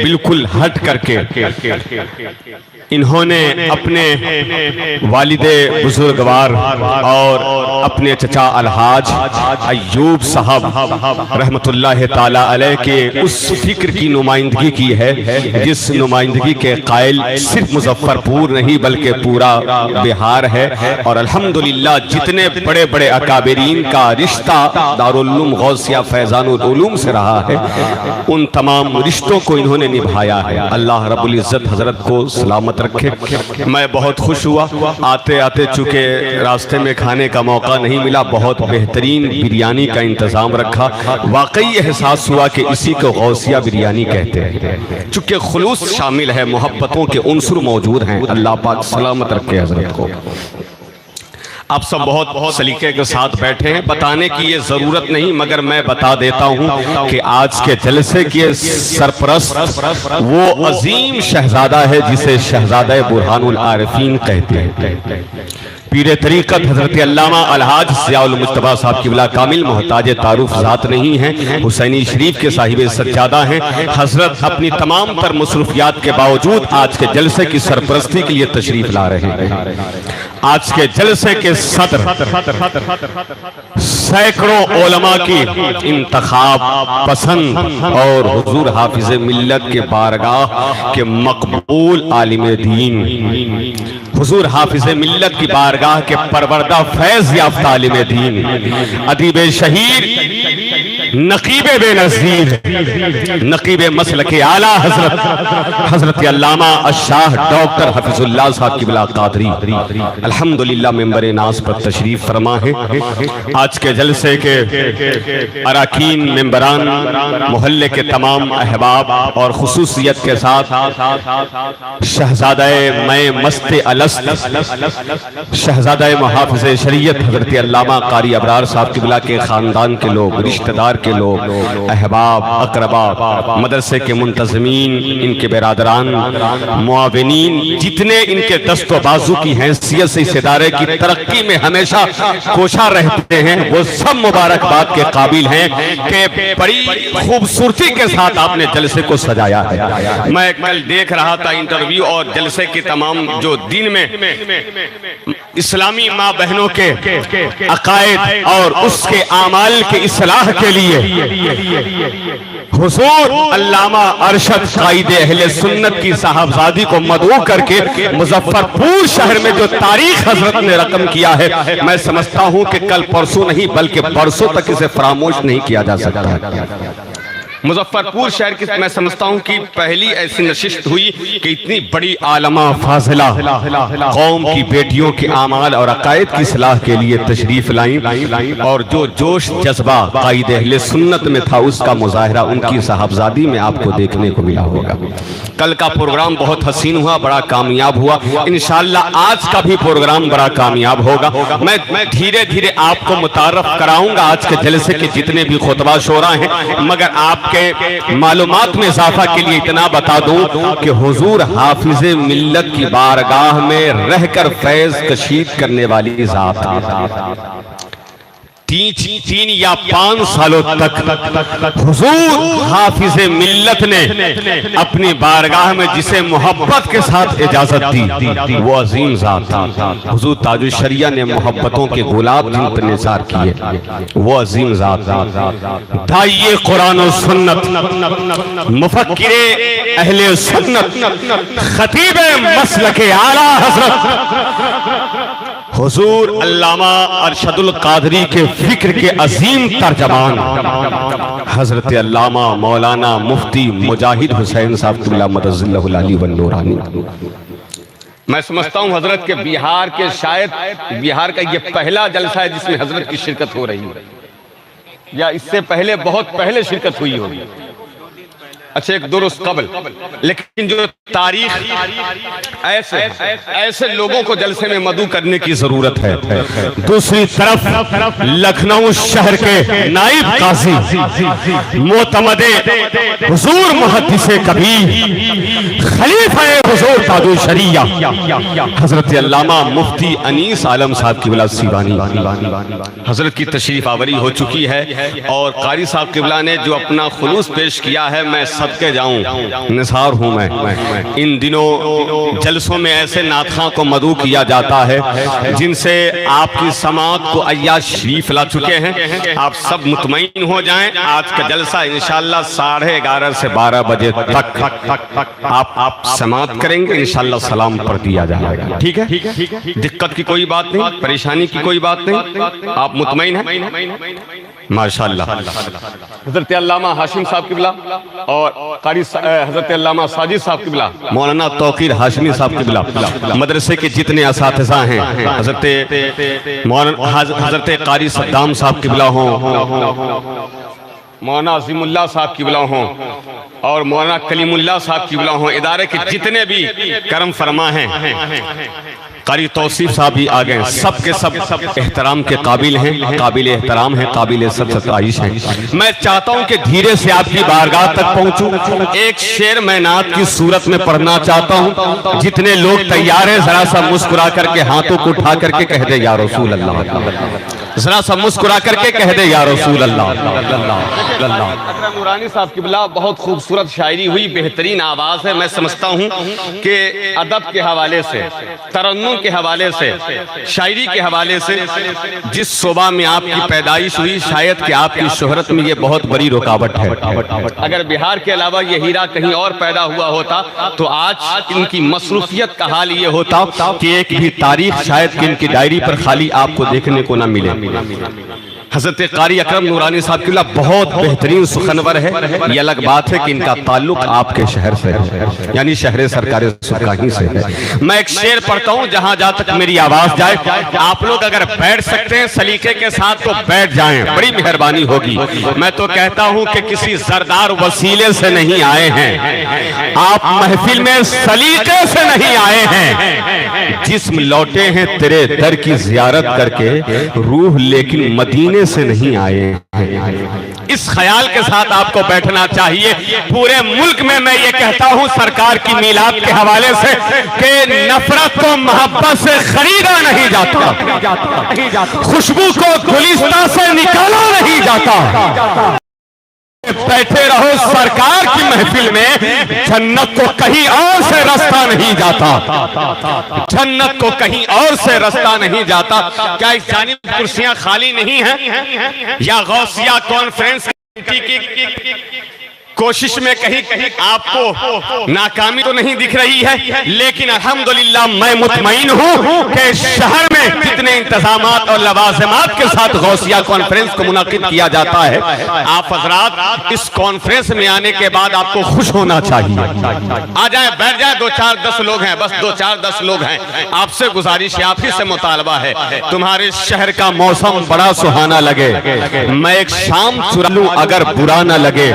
بالکل ہٹ کر کے انہوں نے اپنے والد بزرگوار اور اپنے چچا الحاج ایوب صاحب رحمت اللہ تعالی علیہ کے اس فکر کی نمائندگی کی ہے جس نمائندگی کے قائل صرف مظفر پور نہیں بلکہ پورا بہار ہے، اور الحمدللہ جتنے بڑے بڑے اکابرین کا رشتہ دارالعلوم غوثیہ فیضان العلوم سے رہا ہے ان تمام رشتوں کو انہوں نے نبھایا ہے۔ اللہ رب العزت حضرت کو سلامت رکھے۔ میں بہت خوش ہوا آتے آتے، چونکہ راستے میں کھانے کا موقع نہیں ملا، بہت بہترین بریانی کا انتظام رکھا، واقعی احساس ہوا کہ اسی کو غوثیہ بریانی کہتے ہیں، چونکہ خلوص شامل ہے، محبتوں کے عنصر موجود ہیں۔ اللہ پاک سلامت رکھے حضرت کو۔ آپ سب بہت سلیقے کے ساتھ بیٹھے ہیں، بتانے کی یہ ضرورت نہیں، مگر میں بتا دیتا ہوں کہ آج کے جلسے کے سرپرست وہ عظیم شہزادہ ہے جسے شہزادہ برہان العارفین کہتے ہیں۔ پیر طریقت حضرت علامہ الحاج ضیاء المجتبیٰ صاحب قبلہ کامل محتاج تعارف ذات نہیں ہیں، حسینی شریف کے صاحب سجادہ ہیں۔ حضرت اپنی تمام تر مصروفیات کے باوجود آج کے جلسے کی سرپرستی کے لیے تشریف لا رہے ہیں۔ آج کے جلسے کے صدر سینکڑوں علماء کی انتخاب پسند اور حضور حافظ ملت کے بارگاہ کے مقبول عالم دین، حضور حافظ ملت کی بارگاہ کے پروردہ فیض یافتہ عالم دین، ادیب شہیر، نقیب بے نظیر، نقیب مسلک اعلیٰ حضرت علامہ الشاہ ڈاکٹر حفظ اللہ صاحب قبلہ قادری الحمدللہ ممبر ناز پر تشریف فرما ہے۔ آج کے جلسے کے اراکین، ممبران، محلے کے تمام احباب اور خصوصیت کے ساتھ شہزادہ میں مست الست، شہزادہ محافظ شریعت حضرت علامہ قاری ابرار صاحب قبلہ کے خاندان کے لوگ، رشتہ دار کے لوگ، احباب، اقربا، مدرسے کے منتظمین، ان کے برادران، معاونین، جتنے ان کے دست و بازو کی حیثیت سے اس ادارے کی ترقی میں ہمیشہ کوشاں رہتے ہیں، وہ سب مبارکباد کے قابل ہیں کہ بڑی خوبصورتی کے ساتھ آپ نے جلسے کو سجایا ہے۔ میں کل دیکھ رہا تھا انٹرویو اور جلسے کی تمام جو دین میں اسلامی ماں بہنوں کے عقائد اور اس کے اعمال کے اصلاح کے لیے حضور علامہ ارشد قائد اہل سنت کی صاحبزادی کو مدعو کر کے مظفر پور شہر میں جو تاریخ حضرت نے رقم کیا ہے، میں سمجھتا ہوں کہ کل پرسوں نہیں بلکہ برسوں تک اسے فراموش نہیں کیا جا سکتا ہے۔ مظفر پور شہر کی میں سمجھتا ہوں کہ پہلی ایسی نشست ہوئی کہ اتنی بڑی عالمہ فاضلہ قوم کی بیٹیوں کے اعمال اور عقائد کی اصلاح کے لیے تشریف لائیں، اور جو جوش جذبہ قائد اہل سنت میں تھا اس کا مظاہرہ ان کی صاحبزادی میں آپ کو دیکھنے کو ملا ہوگا۔ کل کا پروگرام بہت حسین ہوا، بڑا کامیاب ہوا، انشاءاللہ آج کا بھی پروگرام بڑا کامیاب ہوگا۔ میں دھیرے دھیرے آپ کو متعارف کراؤں گا آج کے جلسے کے جتنے بھی خطبہ شورا ہیں، مگر آپ کے معلومات میں اضافہ کے لیے اتنا بتا دوں کہ حضور حافظ ملت کی بارگاہ میں رہ کر فیض کشید کرنے والی ذات تین یا 5 سالوں تک حضور حافظ ملت نے اپنی بارگاہ میں جسے محبت کے ساتھ اجازت دی وہ عظیم ذات تھا۔ حضور تاج الشریعہ نے محبتوں کے گلاب جن پر نثار کیے، وہ عظیم ذات تھا۔ داعیے قرآن و سنت، مفکر اہل سنت، خطیب مسلک اعلیٰ حضرت حضور علامہ ارشد القادری کے فکر کے عظیم ترجمان حضرت علامہ مولانا مفتی مجاہد حسین صاحب قبلہ مدد اللہ العلی والنورانی۔ میں سمجھتا ہوں حضرت کے بہار کے شاید بہار کا یہ پہلا جلسہ ہے جس میں حضرت کی شرکت ہو رہی ہے، یا اس سے پہلے بہت پہلے شرکت ہوئی ہوگی، اچھا ایک درست قبل، لیکن جو تاریخ ایسے لوگوں کو جلسے میں مدعو کرنے کی ضرورت ہے۔ دوسری طرف لکھنؤ شہر کے نائب قاضی معتمد حضور محدث کبیر خلیفہ حضور تاج الشریعہ حضرت علامہ مفتی انیس عالم صاحب قبلہ سیوانی، حضرت کی تشریف آوری ہو چکی ہے، اور قاری صاحب قبلہ نے جو اپنا خلوص پیش کیا ہے، میں صدقے جاؤں، نثار ہوں میں۔ ان دنوں جلسوں میں ایسے نعت خواں کو مدعو کیا جاتا ہے جن سے آپ کی سماعت کو عیاش شریف لا چکے ہیں۔ آپ سب مطمئن ہو جائیں، آج کا جلسہ انشاءاللہ 11:30 سے 12 بجے تک آپ سماعت کریں گے، انشاءاللہ سلام پڑھ دیا جائے گا، ٹھیک ہے؟ دقت کی کوئی بات نہیں، پریشانی کی کوئی بات نہیں، آپ مطمئن ہیں؟ ماشاءاللہ۔ حضرت علامہ ہاشم صاحب قبلہ اور قاری حضرت علامہ ساجد صاحب قبلہ، مولانا توقیر ہاشمی صاحب قبلہ، مدرسے کے جتنے اساتذہ ہیں، حضرت قاری صدام صاحب قبلہ ہوں، مولانا عظیم اللہ صاحب قبلہ ہوں اور مولانا کلیم اللہ صاحب قبلہ ہوں، ادارے کے جتنے بھی کرم فرما ہیں، قاری توصیف صاحب بھی آگئے، سب کے سب احترام کے قابل ہیں، قابل احترام ہیں، قابل ستائش ہیں۔ میں چاہتا ہوں کہ دھیرے سے آپ کی بارگاہ تک پہنچوں، ایک شعر میں نعت کی صورت میں پڑھنا چاہتا ہوں، جتنے لوگ تیار ہیں ذرا سا مسکرا کر کے ہاتھوں کو اٹھا کر کے کہہ دے یا رسول اللہ، ذرا سا مسکرا کر کے کہہ دے یا رسول اللہ۔ اکرم نورانی صاحب قبلہ، بہت خوبصورت شاعری ہوئی، بہترین آواز ہے، میں سمجھتا ہوں کہ ادب کے حوالے سے، ترنم کے حوالے سے، شاعری کے حوالے سے جس صوبہ میں آپ کی پیدائش ہوئی، شاید کہ آپ کی شہرت میں یہ بہت بڑی رکاوٹ ہے۔ اگر بہار کے علاوہ یہ ہیرا کہیں اور پیدا ہوا ہوتا تو آج ان کی مصروفیت کا حال یہ ہوتا کہ ایک بھی تاریخ شاید کہ ان کی ڈائری پر خالی آپ کو دیکھنے کو نہ ملے۔ حضرت قاری اکرم نورانی صاحب قبلہ بہت بہترین سخنور ہے، یہ الگ بات ہے کہ ان کا تعلق آپ کے شہر سے ہے، یعنی شہر سرکار سرکاہی سے ہے۔ میں ایک شعر پڑھتا ہوں، جہاں جہاں تک میری آواز جائے، آپ لوگ اگر بیٹھ سکتے ہیں سلیقے کے ساتھ تو بیٹھ جائیں، بڑی مہربانی ہوگی۔ میں تو کہتا ہوں کہ کسی زردار وسیلے سے نہیں آئے ہیں، آپ محفل میں سلیقے سے نہیں آئے ہیں، جسم لوٹے ہیں تیرے در کی زیارت کر کے، روح لیکن مدینے سے نہیں آئے ہیں۔ اس خیال کے ساتھ آپ کو بیٹھنا چاہیے۔ پورے ملک میں میں یہ کہتا ہوں سرکار کی میلاد کے حوالے سے کہ نفرت کو محبت سے خریدا نہیں جاتا، خوشبو کو گلستان سے نکالا نہیں جاتا۔ بیٹھے رہو سرکار کی محفل میں، جنت کو کہیں اور سے رستہ نہیں جاتا، جنت کو کہیں اور سے رستہ نہیں جاتا۔ کیا اس جانب کرسیاں خالی نہیں ہیں یا غوثیہ کانفرنس کی کوشش میں کہیں آپ کو ناکامی تو نہیں دکھ رہی ہے؟ لیکن الحمدللہ میں مطمئن ہوں کہ شہر میں جتنے انتظامات اور لوازمات کے ساتھ غوثیہ کانفرنس کو منعقد کیا جاتا ہے، آپ حضرات اس کانفرنس میں آنے کے بعد آپ کو خوش ہونا چاہیے۔ آ جائیں، بیٹھ جائیں، 2-4-10 لوگ ہیں، بس 2-4-10 لوگ ہیں۔ آپ سے گزارش ہے، آپ ہی سے مطالبہ ہے، تمہارے شہر کا موسم بڑا سہانا لگے، میں ایک شام چرا لوں اگر برا نہ لگے،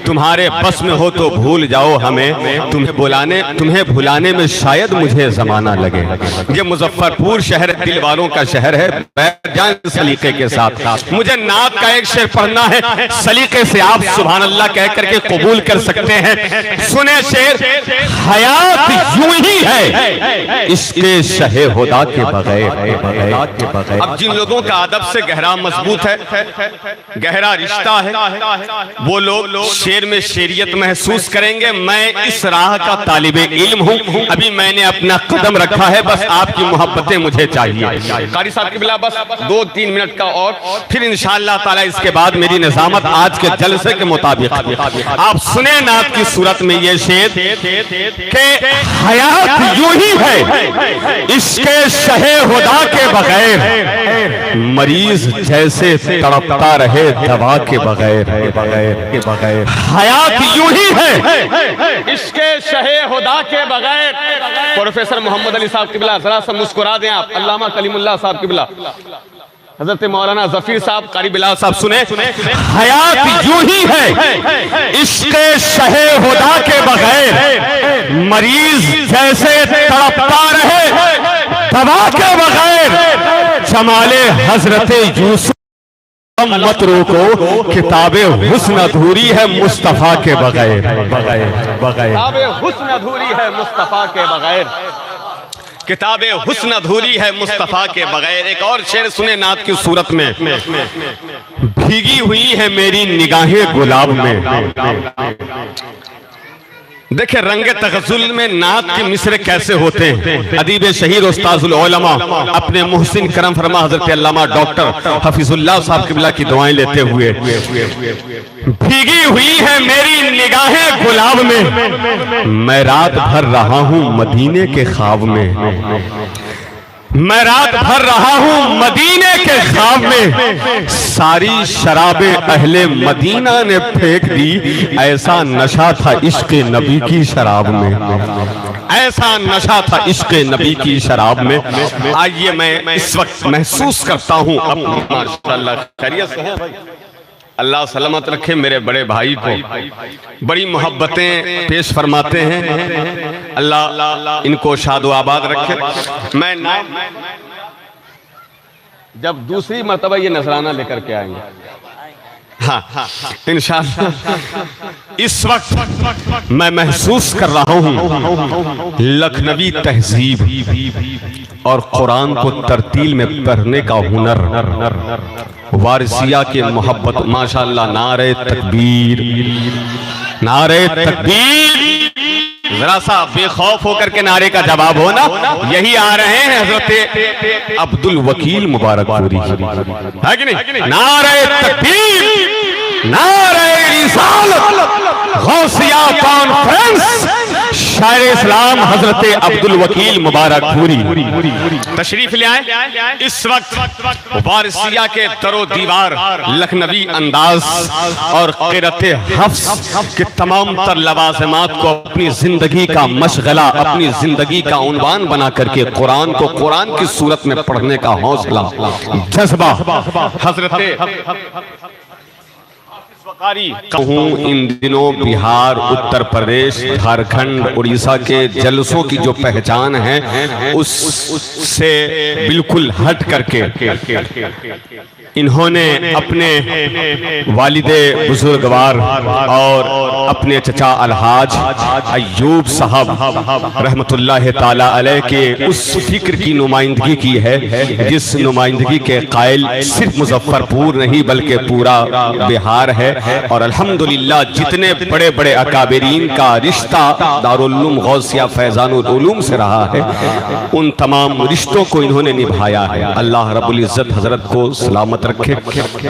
تمہارے بس میں ہو تو بھول جاؤ ہمیں، تمہیں بھلانے میں شاید مجھے زمانہ لگے۔ یہ مظفرپور شہر دل والوں کا شہر ہے، بیٹھ جائیں سلیقے کے ساتھ۔ مجھے نعت کا ایک شعر پڑھنا ہے، سلیقے سے آپ سبحان اللہ کہہ کر کے قبول کر سکتے ہیں۔ سنیں شعر، حیات یوں ہی ہے اس کے شہ خدا کے بغیر۔ اب جن لوگوں کا ادب سے گہرا مضبوط ہے، گہرا رشتہ ہے، وہ لوگ شعر میں شعریت محسوس کریں گے۔ میں اس راہ کا طالب علم ہوں، ابھی میں نے اپنا قدم رکھا ہے، بس آپ کی محبتیں مجھے چاہیے۔ قاری صاحب قبلہ بس 2-3 منٹ کا اور پھر انشاءاللہ تعالی اس کے بعد میری نظامت آج کے جلسے کے مطابق۔ آپ سنیں نعت کی صورت میں یہ شعر کہ حیات یوں ہی ہے اس کے شہ خدا کے بغیر، مریض جیسے تڑپتا رہے دوا کے بغیر۔ حیات یوں ہی ہے اس کے شہ خدا کے بغیر۔ پروفیسر محمد علی صاحب قبلہ، ذرا سا مسکرا دیں آپ۔ علامہ کلیم اللہ صاحب قبلہ، حضرت مولانا ظفیر صاحب، قاری بلال صاحب، سنیں، حیات یوں ہی ہے اس کے شہ خدا کے بغیر، مریض جیسے تڑپتا رہے دوا کے بغیر، جمال حضرت یوسف مت روکو، کتاب حسن ادھوری ہے مصطفیٰ کے بغیر۔ کتاب حسن ادھوری ہے مصطفیٰ کے بغیر، کتاب حسن ادھوری ہے مصطفیٰ کے بغیر۔ ایک اور شعر سنیں نعت کی صورت میں، بھیگی ہوئی ہے میری نگاہیں گلاب میں، دیکھیں رنگ تغزل میں نعت کے مصرع کیسے ہوتے ہیں۔ ادیب شہیر استاذ العلماء اپنے محسن کرم فرما حضرت علامہ ڈاکٹر حفیظ اللہ صاحب قبلہ کی دعائیں لیتے ہوئے، بھیگی ہوئی ہے میری نگاہیں گلاب میں، میں رات بھر رہا ہوں مدینے کے خواب میں، میں رات بھر رہا ہوں مدینے کے خواب میں، ساری شراب اہل مدینہ نے پھینک دی، ایسا نشہ تھا عشق نبی کی شراب میں، ایسا نشہ تھا عشق نبی کی شراب میں۔ آئیے میں اس وقت محسوس کرتا ہوں ماشاءاللہ خیریت سے ہیں بھائی، اللہ سلامت رکھے میرے بڑے بھائی کو، بڑی محبتیں پیش فرماتے ہیں، اللہ ان کو شاد و آباد رکھے۔ میں جب دوسری مرتبہ یہ نذرانہ لے کر کے آئیں گے، ہاں انشاءاللہ اس وقت میں محسوس کر رہا ہوں لکھنوی تہذیب اور قرآن کو ترتیل میں پڑھنے کا ہنر، وارثیہ کے محبت، ماشاءاللہ نعرہ تکبیر، نعرہ تکبیر، ذرا سا بے خوف ہو کر کے نعرے کا جواب ہونا۔ یہی آ رہے ہیں حضرت عبد الوکیل مبارک پوری، ہے کہ نہیں؟ نعرہ تکبیر، نعرہ رسالت، غوثیہ کانفرنس، شاعر اسلام حضرت عبد الوکیل مبارک پوری تشریف لے آئے۔ اس وقت وارثیہ کے در و دیوار، لکھنوی انداز اور قرأت حفظ کے تمام تر لوازمات کو اپنی زندگی کا مشغلہ، اپنی زندگی کا عنوان بنا کر کے قرآن کو قرآن کی صورت میں پڑھنے کا حوصلہ، جذبہ حضرت کہوں ان دنوں بہار، اتر پردیش، جھارکھنڈ، اڑیسہ کے جلسوں کی جو پہچان ہے اس سے بالکل ہٹ کر کے انہوں نے اپنے والد بزرگوار اور اپنے چچا الحاج ایوب صاحب رحمت اللہ تعالیٰ علیہ کے اس فکر کی نمائندگی کی ہے جس نمائندگی کے قائل صرف مظفر پور نہیں بلکہ پورا بہار ہے۔ اور الحمدللہ جتنے بڑے بڑے اکابرین کا رشتہ دارالعلوم غوثیہ فیضان العلوم سے رہا ہے، ان تمام رشتوں کو انہوں نے نبھایا ہے۔ اللہ رب العزت حضرت کو سلامت رکھے۔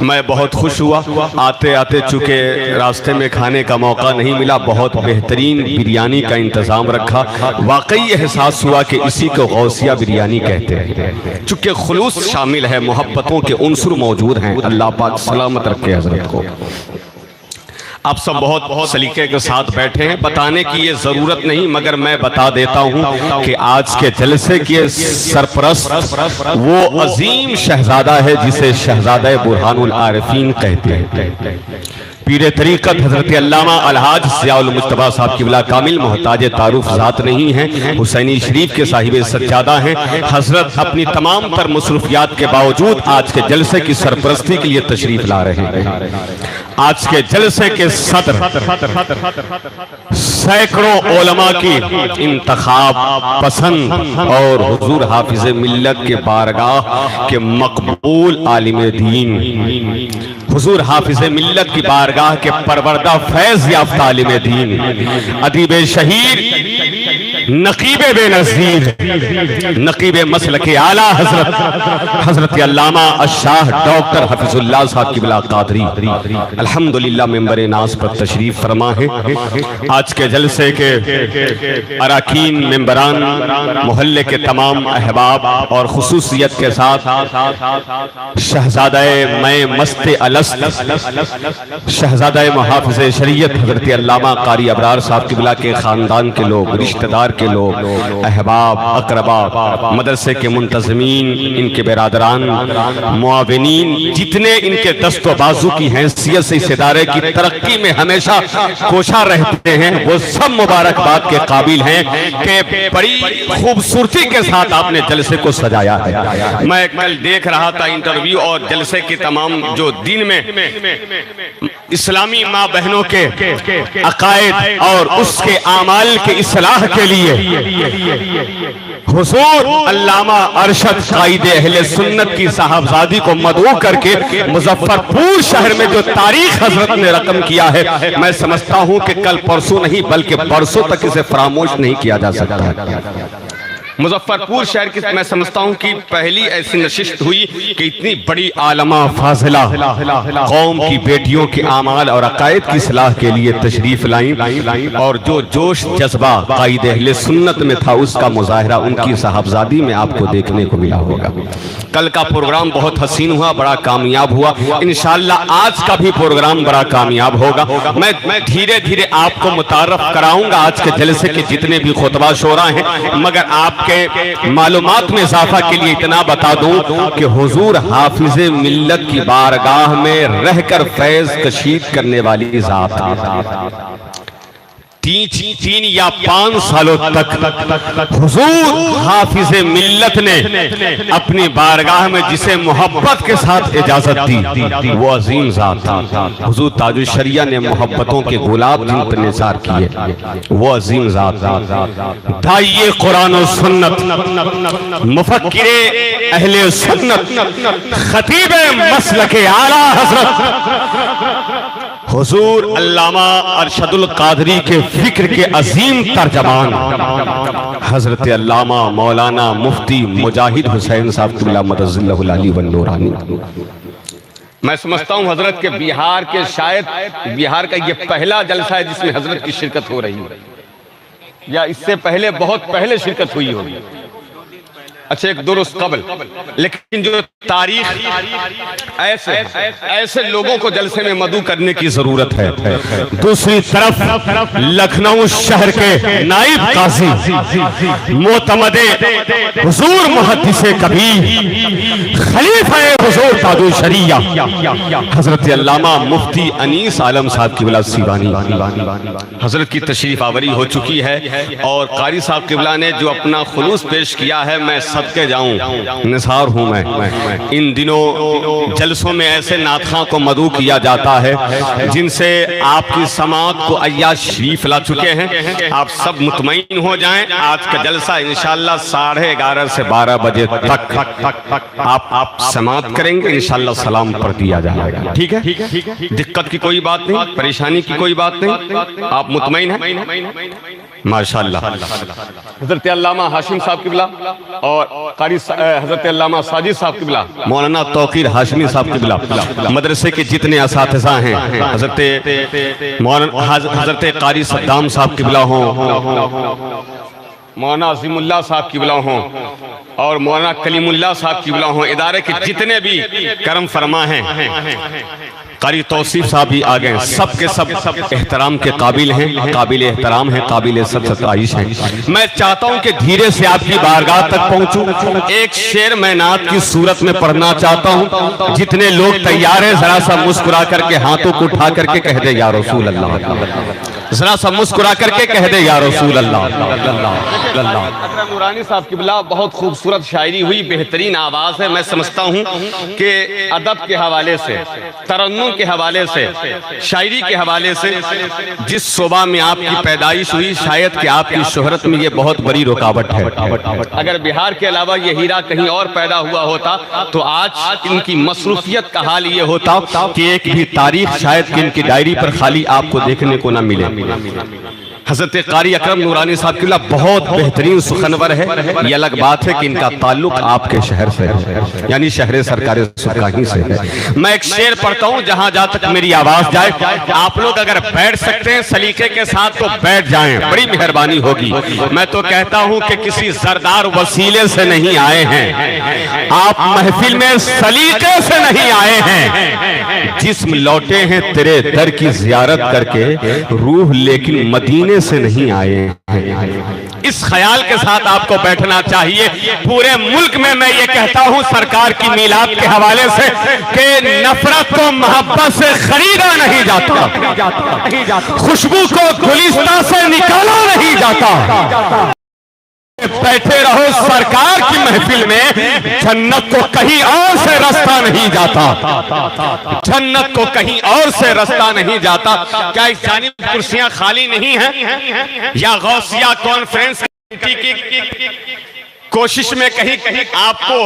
میں بہت خوش ہوا، آتے آتے چونکہ راستے میں کھانے کا موقع نہیں ملا، بہت بہترین بریانی کا انتظام رکھا، واقعی احساس ہوا کہ اسی کو غوثیہ بریانی کہتے ہیں، چونکہ خلوص شامل ہے، محبتوں کے عنصر موجود ہیں۔ اللہ پاک سلامت رکھے حضرت کو۔ آپ سب بہت سلیقے کے ساتھ بیٹھے ہیں، بتانے کی یہ ضرورت نہیں مگر میں بتا دیتا ہوں کہ آج کے جلسے کے سرپرست وہ عظیم شہزادہ ہے جسے شہزادہ برہان العارفین کہتے ہیں۔ پیر طریقت حضرت علامہ الحاج ضیاء المجتبیٰ صاحب قبلہ کامل محتاج تعارف ذات نہیں ہیں، حسینی شریف کے صاحب سجادہ ہیں۔ حضرت اپنی تمام تر مصروفیات کے باوجود آج کے جلسے کی سرپرستی کے لیے تشریف لا رہے ہیں۔ آج کے جلسے کے صدر سینکڑوں علماء کی انتخاب پسند اور حضور حافظ ملت کے بارگاہ کے مقبول عالم دین، حضور حافظ ملت کی بارگاہ کے پروردہ فیض یافتہ عالم دین، ادیب شہیر، نقیب بے نظیر، نقیب مسلک اعلیٰ حضرت علامہ الشاہ ڈاکٹر حفیظ اللہ صاحب قبلہ قادری الحمدللہ ممبر ناز پر تشریف فرما ہے۔ آج کے جلسے کے اراکین، ممبران، محلے کے تمام احباب اور خصوصیت کے ساتھ شہزادہ میں مست الست، شہزادہ محافظ شریعت حضرت علامہ قاری ابرار صاحب قبلہ کے خاندان کے لوگ، رشتہ دار کے لوگ، احباب، اقربا، مدرسے کے منتظمین، ان کے برادران، معاونین، جتنے ان کے دست و بازو کی حیثیت سے اس ادارے کی ترقی میں ہمیشہ کوشاں رہتے ہیں، وہ سب مبارکباد کے قابل ہیں کہ بڑی خوبصورتی کے ساتھ آپ نے جلسے کو سجایا ہے۔ میں کل دیکھ رہا تھا انٹرویو اور جلسے کی تمام جو دن میں اسلامی ماں بہنوں کے عقائد اور اس کے اعمال کے اصلاح کے لیے حضور علامہ ارشد قائد اہل سنت کی صاحبزادی کو مدعو کر کے مظفر پور شہر میں جو تاریخ حضرت نے رقم کیا ہے، میں سمجھتا ہوں کہ کل پرسوں نہیں بلکہ برسوں تک اسے فراموش نہیں کیا جا سکتا ہے۔ مظفر پور شہر کی میں سمجھتا ہوں کہ پہلی ایسی نشست ہوئی کہ اتنی بڑی عالمہ فاضلہ قوم کی بیٹیوں کے اعمال اور عقائد کی اصلاح کے لیے تشریف لائیں، اور جو جوش جذبہ قائد اہل سنت میں تھا اس کا مظاہرہ ان کی صاحبزادی میں آپ کو دیکھنے کو ملا ہوگا۔ کل کا پروگرام بہت حسین ہوا، بڑا کامیاب ہوا، انشاءاللہ آج کا بھی پروگرام بڑا کامیاب ہوگا۔ میں دھیرے دھیرے آپ کو متعارف کراؤں گا آج کے جلسے کے جتنے بھی خطبہ شورا ہیں، مگر آپ کے معلومات میں اضافہ کے لیے اتنا بتا دوں کہ حضور حافظ ملت کی بارگاہ میں رہ کر فیض کشید کرنے والی ذات تین یا 5 سالوں تک حضور حافظ ملت نے اپنی بارگاہ میں جسے محبت کے ساتھ اجازت دی وہ عظیم ذات تھا۔ حضور تاج الشریعہ نے محبتوں کے گلاب جن پر نثار کیے، وہ عظیم ذات داعیے قرآن و سنت، مفکر اہل سنت، خطیب مسلک اعلیٰ حضرت حضور علامہ ارشد القادری کے فکر کے عظیم ترجمان حضرت علامہ مولانا مفتی مجاہد حسین صاحب قبلہ مدد اللہ العلی والنورانی۔ میں سمجھتا ہوں حضرت کے بہار کے شاید بہار کا یہ پہلا جلسہ ہے جس میں حضرت کی شرکت ہو رہی ہے، یا اس سے پہلے بہت پہلے شرکت ہوئی ہوگی، اچھا ایک درست قبل، لیکن جو تاریخ ایسے لوگوں کو جلسے میں مدعو کرنے کی ضرورت ہے۔ دوسری طرف لکھنؤ شہر کے نائب قاضی معتمد حضور محدث کبیر خلیفہ حضور تاج الشریعہ حضرت علامہ مفتی انیس عالم صاحب قبلہ سیوانی، حضرت کی تشریف آوری ہو چکی ہے، اور قاری صاحب قبلہ نے جو اپنا خلوص پیش کیا ہے، میں صدقے جاؤں، نثار ہوں میں۔ ان دنوں جلسوں میں ایسے نعتخواں کو مدعو کیا جاتا ہے جن سے آپ کی سماعت کو عیاش شریف لا چکے ہیں۔ آپ سب مطمئن ہو جائیں، آج کا جلسہ انشاءاللہ 11:30 سے 12 بجے تک آپ سماعت کریں گے، انشاءاللہ سلام پڑھ دیا جائے گا، ٹھیک ہے؟ دقت کی کوئی بات نہیں، پریشانی کی کوئی بات نہیں، آپ مطمئن ہیں؟ ماشاءاللہ۔ حضرت علامہ ہاشم صاحب قبلہ اور قاری حضرت علامہ ساجد صاحب قبلہ، مولانا توقیر ہاشمی صاحب قبلہ، مدرسے کے جتنے اساتذہ ہیں، حضرت قاری صدام صاحب قبلہ ہوں، مولانا عظیم اللہ صاحب قبلہ ہوں، اور مولانا کلیم اللہ صاحب قبلہ ہوں، ادارے کے جتنے بھی کرم فرما ہیں، قاری توصیف صاحب بھی آگئے، سب کے سب احترام کے قابل ہیں، قابل احترام ہیں، قابل ستائش ہیں۔ میں چاہتا ہوں کہ دھیرے سے آپ کی بارگاہ تک پہنچوں، ایک شعر میں نعت کی صورت میں پڑھنا چاہتا ہوں، جتنے لوگ تیار ہیں ذرا سا مسکرا کر کے ہاتھوں کو اٹھا کر کے کہہ دے یا رسول اللہ، ذرا سا مسکرا کر کے کہہ دے یا رسول اللہ۔ اکرم نورانی صاحب قبلہ بہت خوبصورت شاعری ہوئی، بہترین آواز ہے، میں سمجھتا ہوں کہ ادب کے حوالے سے، ترنم کے حوالے سے، شاعری کے حوالے سے جس صوبہ میں آپ کی پیدائش ہوئی، شاید کہ آپ کی شہرت میں یہ بہت بڑی رکاوٹ ہے۔ اگر بہار کے علاوہ یہ ہیرا کہیں اور پیدا ہوا ہوتا تو آج ان کی مصروفیت کا حال یہ ہوتا کہ ایک بھی تاریخ شاید کہ ان کی ڈائری پر خالی آپ کو دیکھنے کو نہ ملے۔ حضرت قاری اکرم نورانی صاحب قبلہ بہت بہترین سخنور ہے، یہ الگ بات ہے کہ ان کا تعلق آپ کے شہر سے ہے، یعنی شہر سرکار سرکاہی سے ہے۔ میں ایک شعر پڑھتا ہوں، جہاں جہاں تک میری آواز جائے آپ لوگ اگر بیٹھ سکتے ہیں سلیقے کے ساتھ تو بیٹھ جائیں، بڑی مہربانی ہوگی۔ میں تو کہتا ہوں کہ کسی زردار وسیلے سے نہیں آئے ہیں، آپ محفل میں سلیقے سے نہیں آئے ہیں، جسم لوٹے ہیں تیرے در کی زیارت کر کے، روح لیکن مدینے سے نہیں آئے ہیں۔ اس خیال کے ساتھ آپ کو بیٹھنا چاہیے۔ پورے ملک میں یہ کہتا ہوں سرکار کی میلاد کے حوالے سے کہ نفرت کو محبت سے خریدا نہیں جاتا، خوشبو کو گلستان سے نکالا نہیں جاتا۔ بیٹھے رہو سرکار کی محفل میں، جنت کو کہیں اور سے رستہ نہیں جاتا، جنت کو کہیں اور سے رستہ نہیں جاتا۔ کیا اس جانب کرسیاں خالی نہیں ہیں؟ یا غوثیہ کانفرنس کی کوشش میں کہیں آپ کو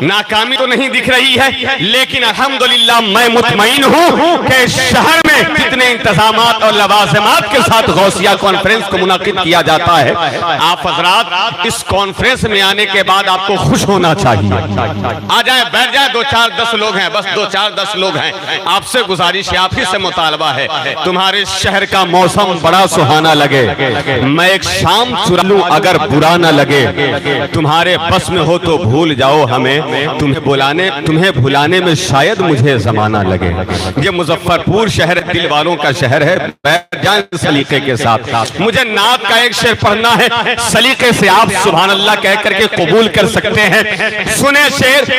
ناکامی تو نہیں دکھ رہی ہے، لیکن الحمدللہ میں مطمئن ہوں کہ شہر میں جتنے انتظامات اور لوازمات کے ساتھ غوثیہ کانفرنس کو منعقد کیا جاتا ہے، آپ حضرات اس کانفرنس میں آنے کے بعد آپ کو خوش ہونا چاہیے۔ آ جائیں، بیٹھ جائیں، 2-4-10 لوگ ہیں، بس 2-4-10 لوگ ہیں۔ آپ سے گزارش ہے، آپ ہی سے مطالبہ ہے، تمہارے شہر کا موسم بڑا سہانا لگے، میں ایک شام چرا لوں اگر برا نہ لگے، تمہارے بس میں ہو تو بھول جاؤ ہمیں، تمہیں بھلانے میں شاید مجھے زمانہ لگے۔ یہ مظفرپور شہر دل والوں کا شہر ہے، بیٹھ جائیں سلیقے کے ساتھ۔ مجھے نعت کا ایک شعر پڑھنا ہے، سلیقے سے آپ سبحان اللہ کہہ کر کے قبول کر سکتے ہیں۔ سنیں شعر،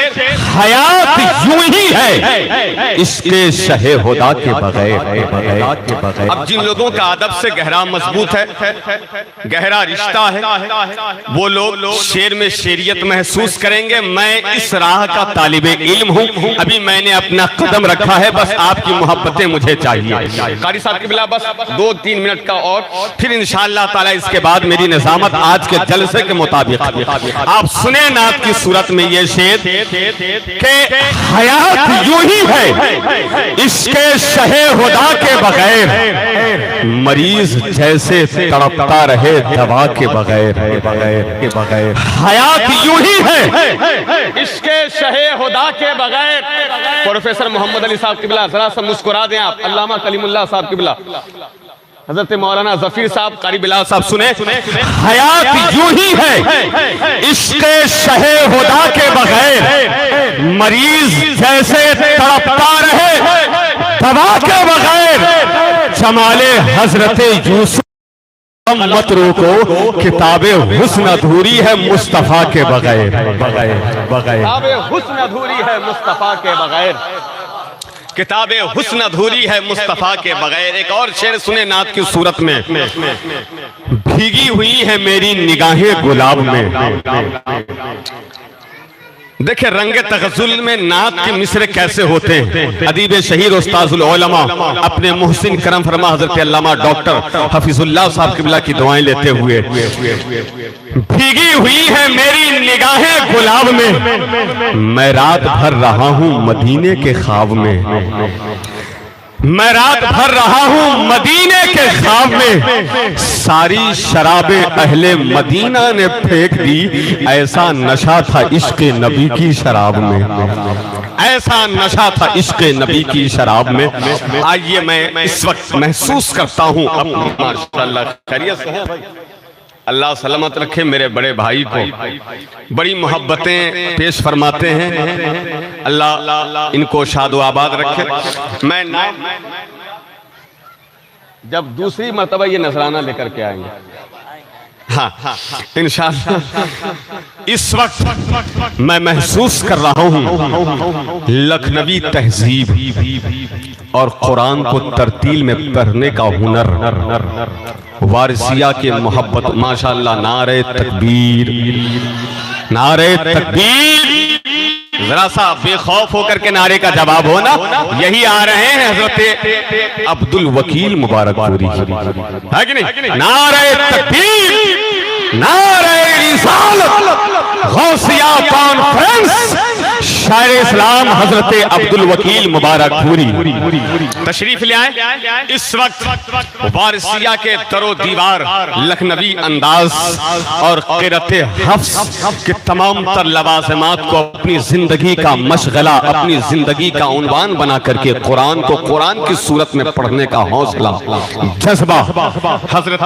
حیات یوں ہی ہے اس کے شہ خدا کے بغیر۔ اب جن لوگوں کا ادب سے گہرا مضبوط ہے، گہرا رشتہ ہے، وہ لوگ شعر میں شعریت محسوس کریں گے۔ میں اس راہ کا طالب علم ہوں، ابھی میں نے اپنا قدم رکھا ہے، بس آپ کی محبتیں مجھے چاہیے۔ قاری صاحب کی بلا بس 2-3 منٹ کا اور پھر انشاءاللہ تعالی اس کے بعد میری نظامت آج کے جلسے کے مطابق۔ آپ سنیں نعت کی صورت میں یہ شعر کہ حیات یوں ہی ہے اس کے شہ خدا کے بغیر، مریض جیسے تڑپتا رہے دوا کے بغیر۔ حیات یوں ہی ہے اس کے شہ خدا کے بغیر۔ پروفیسر محمد علی صاحب قبلہ ذرا سا مسکرا دیں آپ، علامہ کلیم اللہ صاحب قبلہ، حضرت مولانا ظفیر صاحب، قاری بلال صاحب سنیں۔ حیات یوں ہی ہے اس کے شہ خدا کے بغیر، مریض جیسے تڑپتا رہے دوا کے بغیر۔ جمال حضرت یوسف مت روکو، کتاب حسن ادھوری ہے مصطفیٰ کے بغیر۔ کتاب حسن ادھوری ہے مصطفیٰ کے بغیر، کتاب حسن ادھوری ہے مصطفیٰ کے بغیر۔ ایک اور شعر سنیں نعت کی صورت میں، بھیگی ہوئی ہے میری نگاہیں گلاب میں۔ دیکھیں رنگ تغزل میں نعت کے مصرع کیسے ہوتے ہیں۔ ادیب شہیر استاذ العلماء اپنے محسن کرم فرما حضرت علامہ ڈاکٹر حفیظ اللہ صاحب قبلہ کی دعائیں لیتے ہوئے، بھیگی ہوئی ہے میری نگاہیں گلاب میں، میں رات بھر رہا ہوں مدینے کے خواب میں، میں رات بھر رہا ہوں مدینے کے خواب میں، ساری شراب اہل مدینہ نے پھینک دی، ایسا نشہ تھا عشق نبی کی شراب میں، ایسا نشہ تھا عشق نبی کی شراب میں۔ آئیے میں اس وقت محسوس کرتا ہوں اپنی ماشاءاللہ خیریت سے ہیں بھائی، اللہ سلامت رکھے میرے بڑے بھائی کو، بڑی محبتیں پیش فرماتے ہیں، اللہ ان کو شاد و آباد رکھے۔ میں جب دوسری مرتبہ یہ نذرانہ لے کر کے آئیں گے، ہاں انشاءاللہ اس وقت میں محسوس کر رہا ہوں لکھنوی تہذیب اور قرآن کو ترتیل میں پڑھنے کا ہنر، وارثیہ کے محبت، ماشاءاللہ نعرہ تکبیر، نعرہ تکبیر، ذرا سا بے خوف ہو کر کے نعرے کا جواب ہونا۔ یہی آ رہے ہیں حضرت عبد الوکیل مبارک پوری، ہے کہ نہیں؟ نعرہ تکبیر، نعرہ رسالت، غوثیہ کانفرنس، شاعر اسلام حضرت عبد الوکیل مبارک پوری تشریف لے آئیں۔ اس وقت وارثیہ کے در و دیوار، لکھنوی انداز اور قرأت حفظ کے تمام تر لوازمات کو اپنی زندگی کا مشغلہ، اپنی زندگی کا عنوان بنا کر کے قرآن کو قرآن کی صورت میں پڑھنے کا حوصلہ، جذبہ حضرت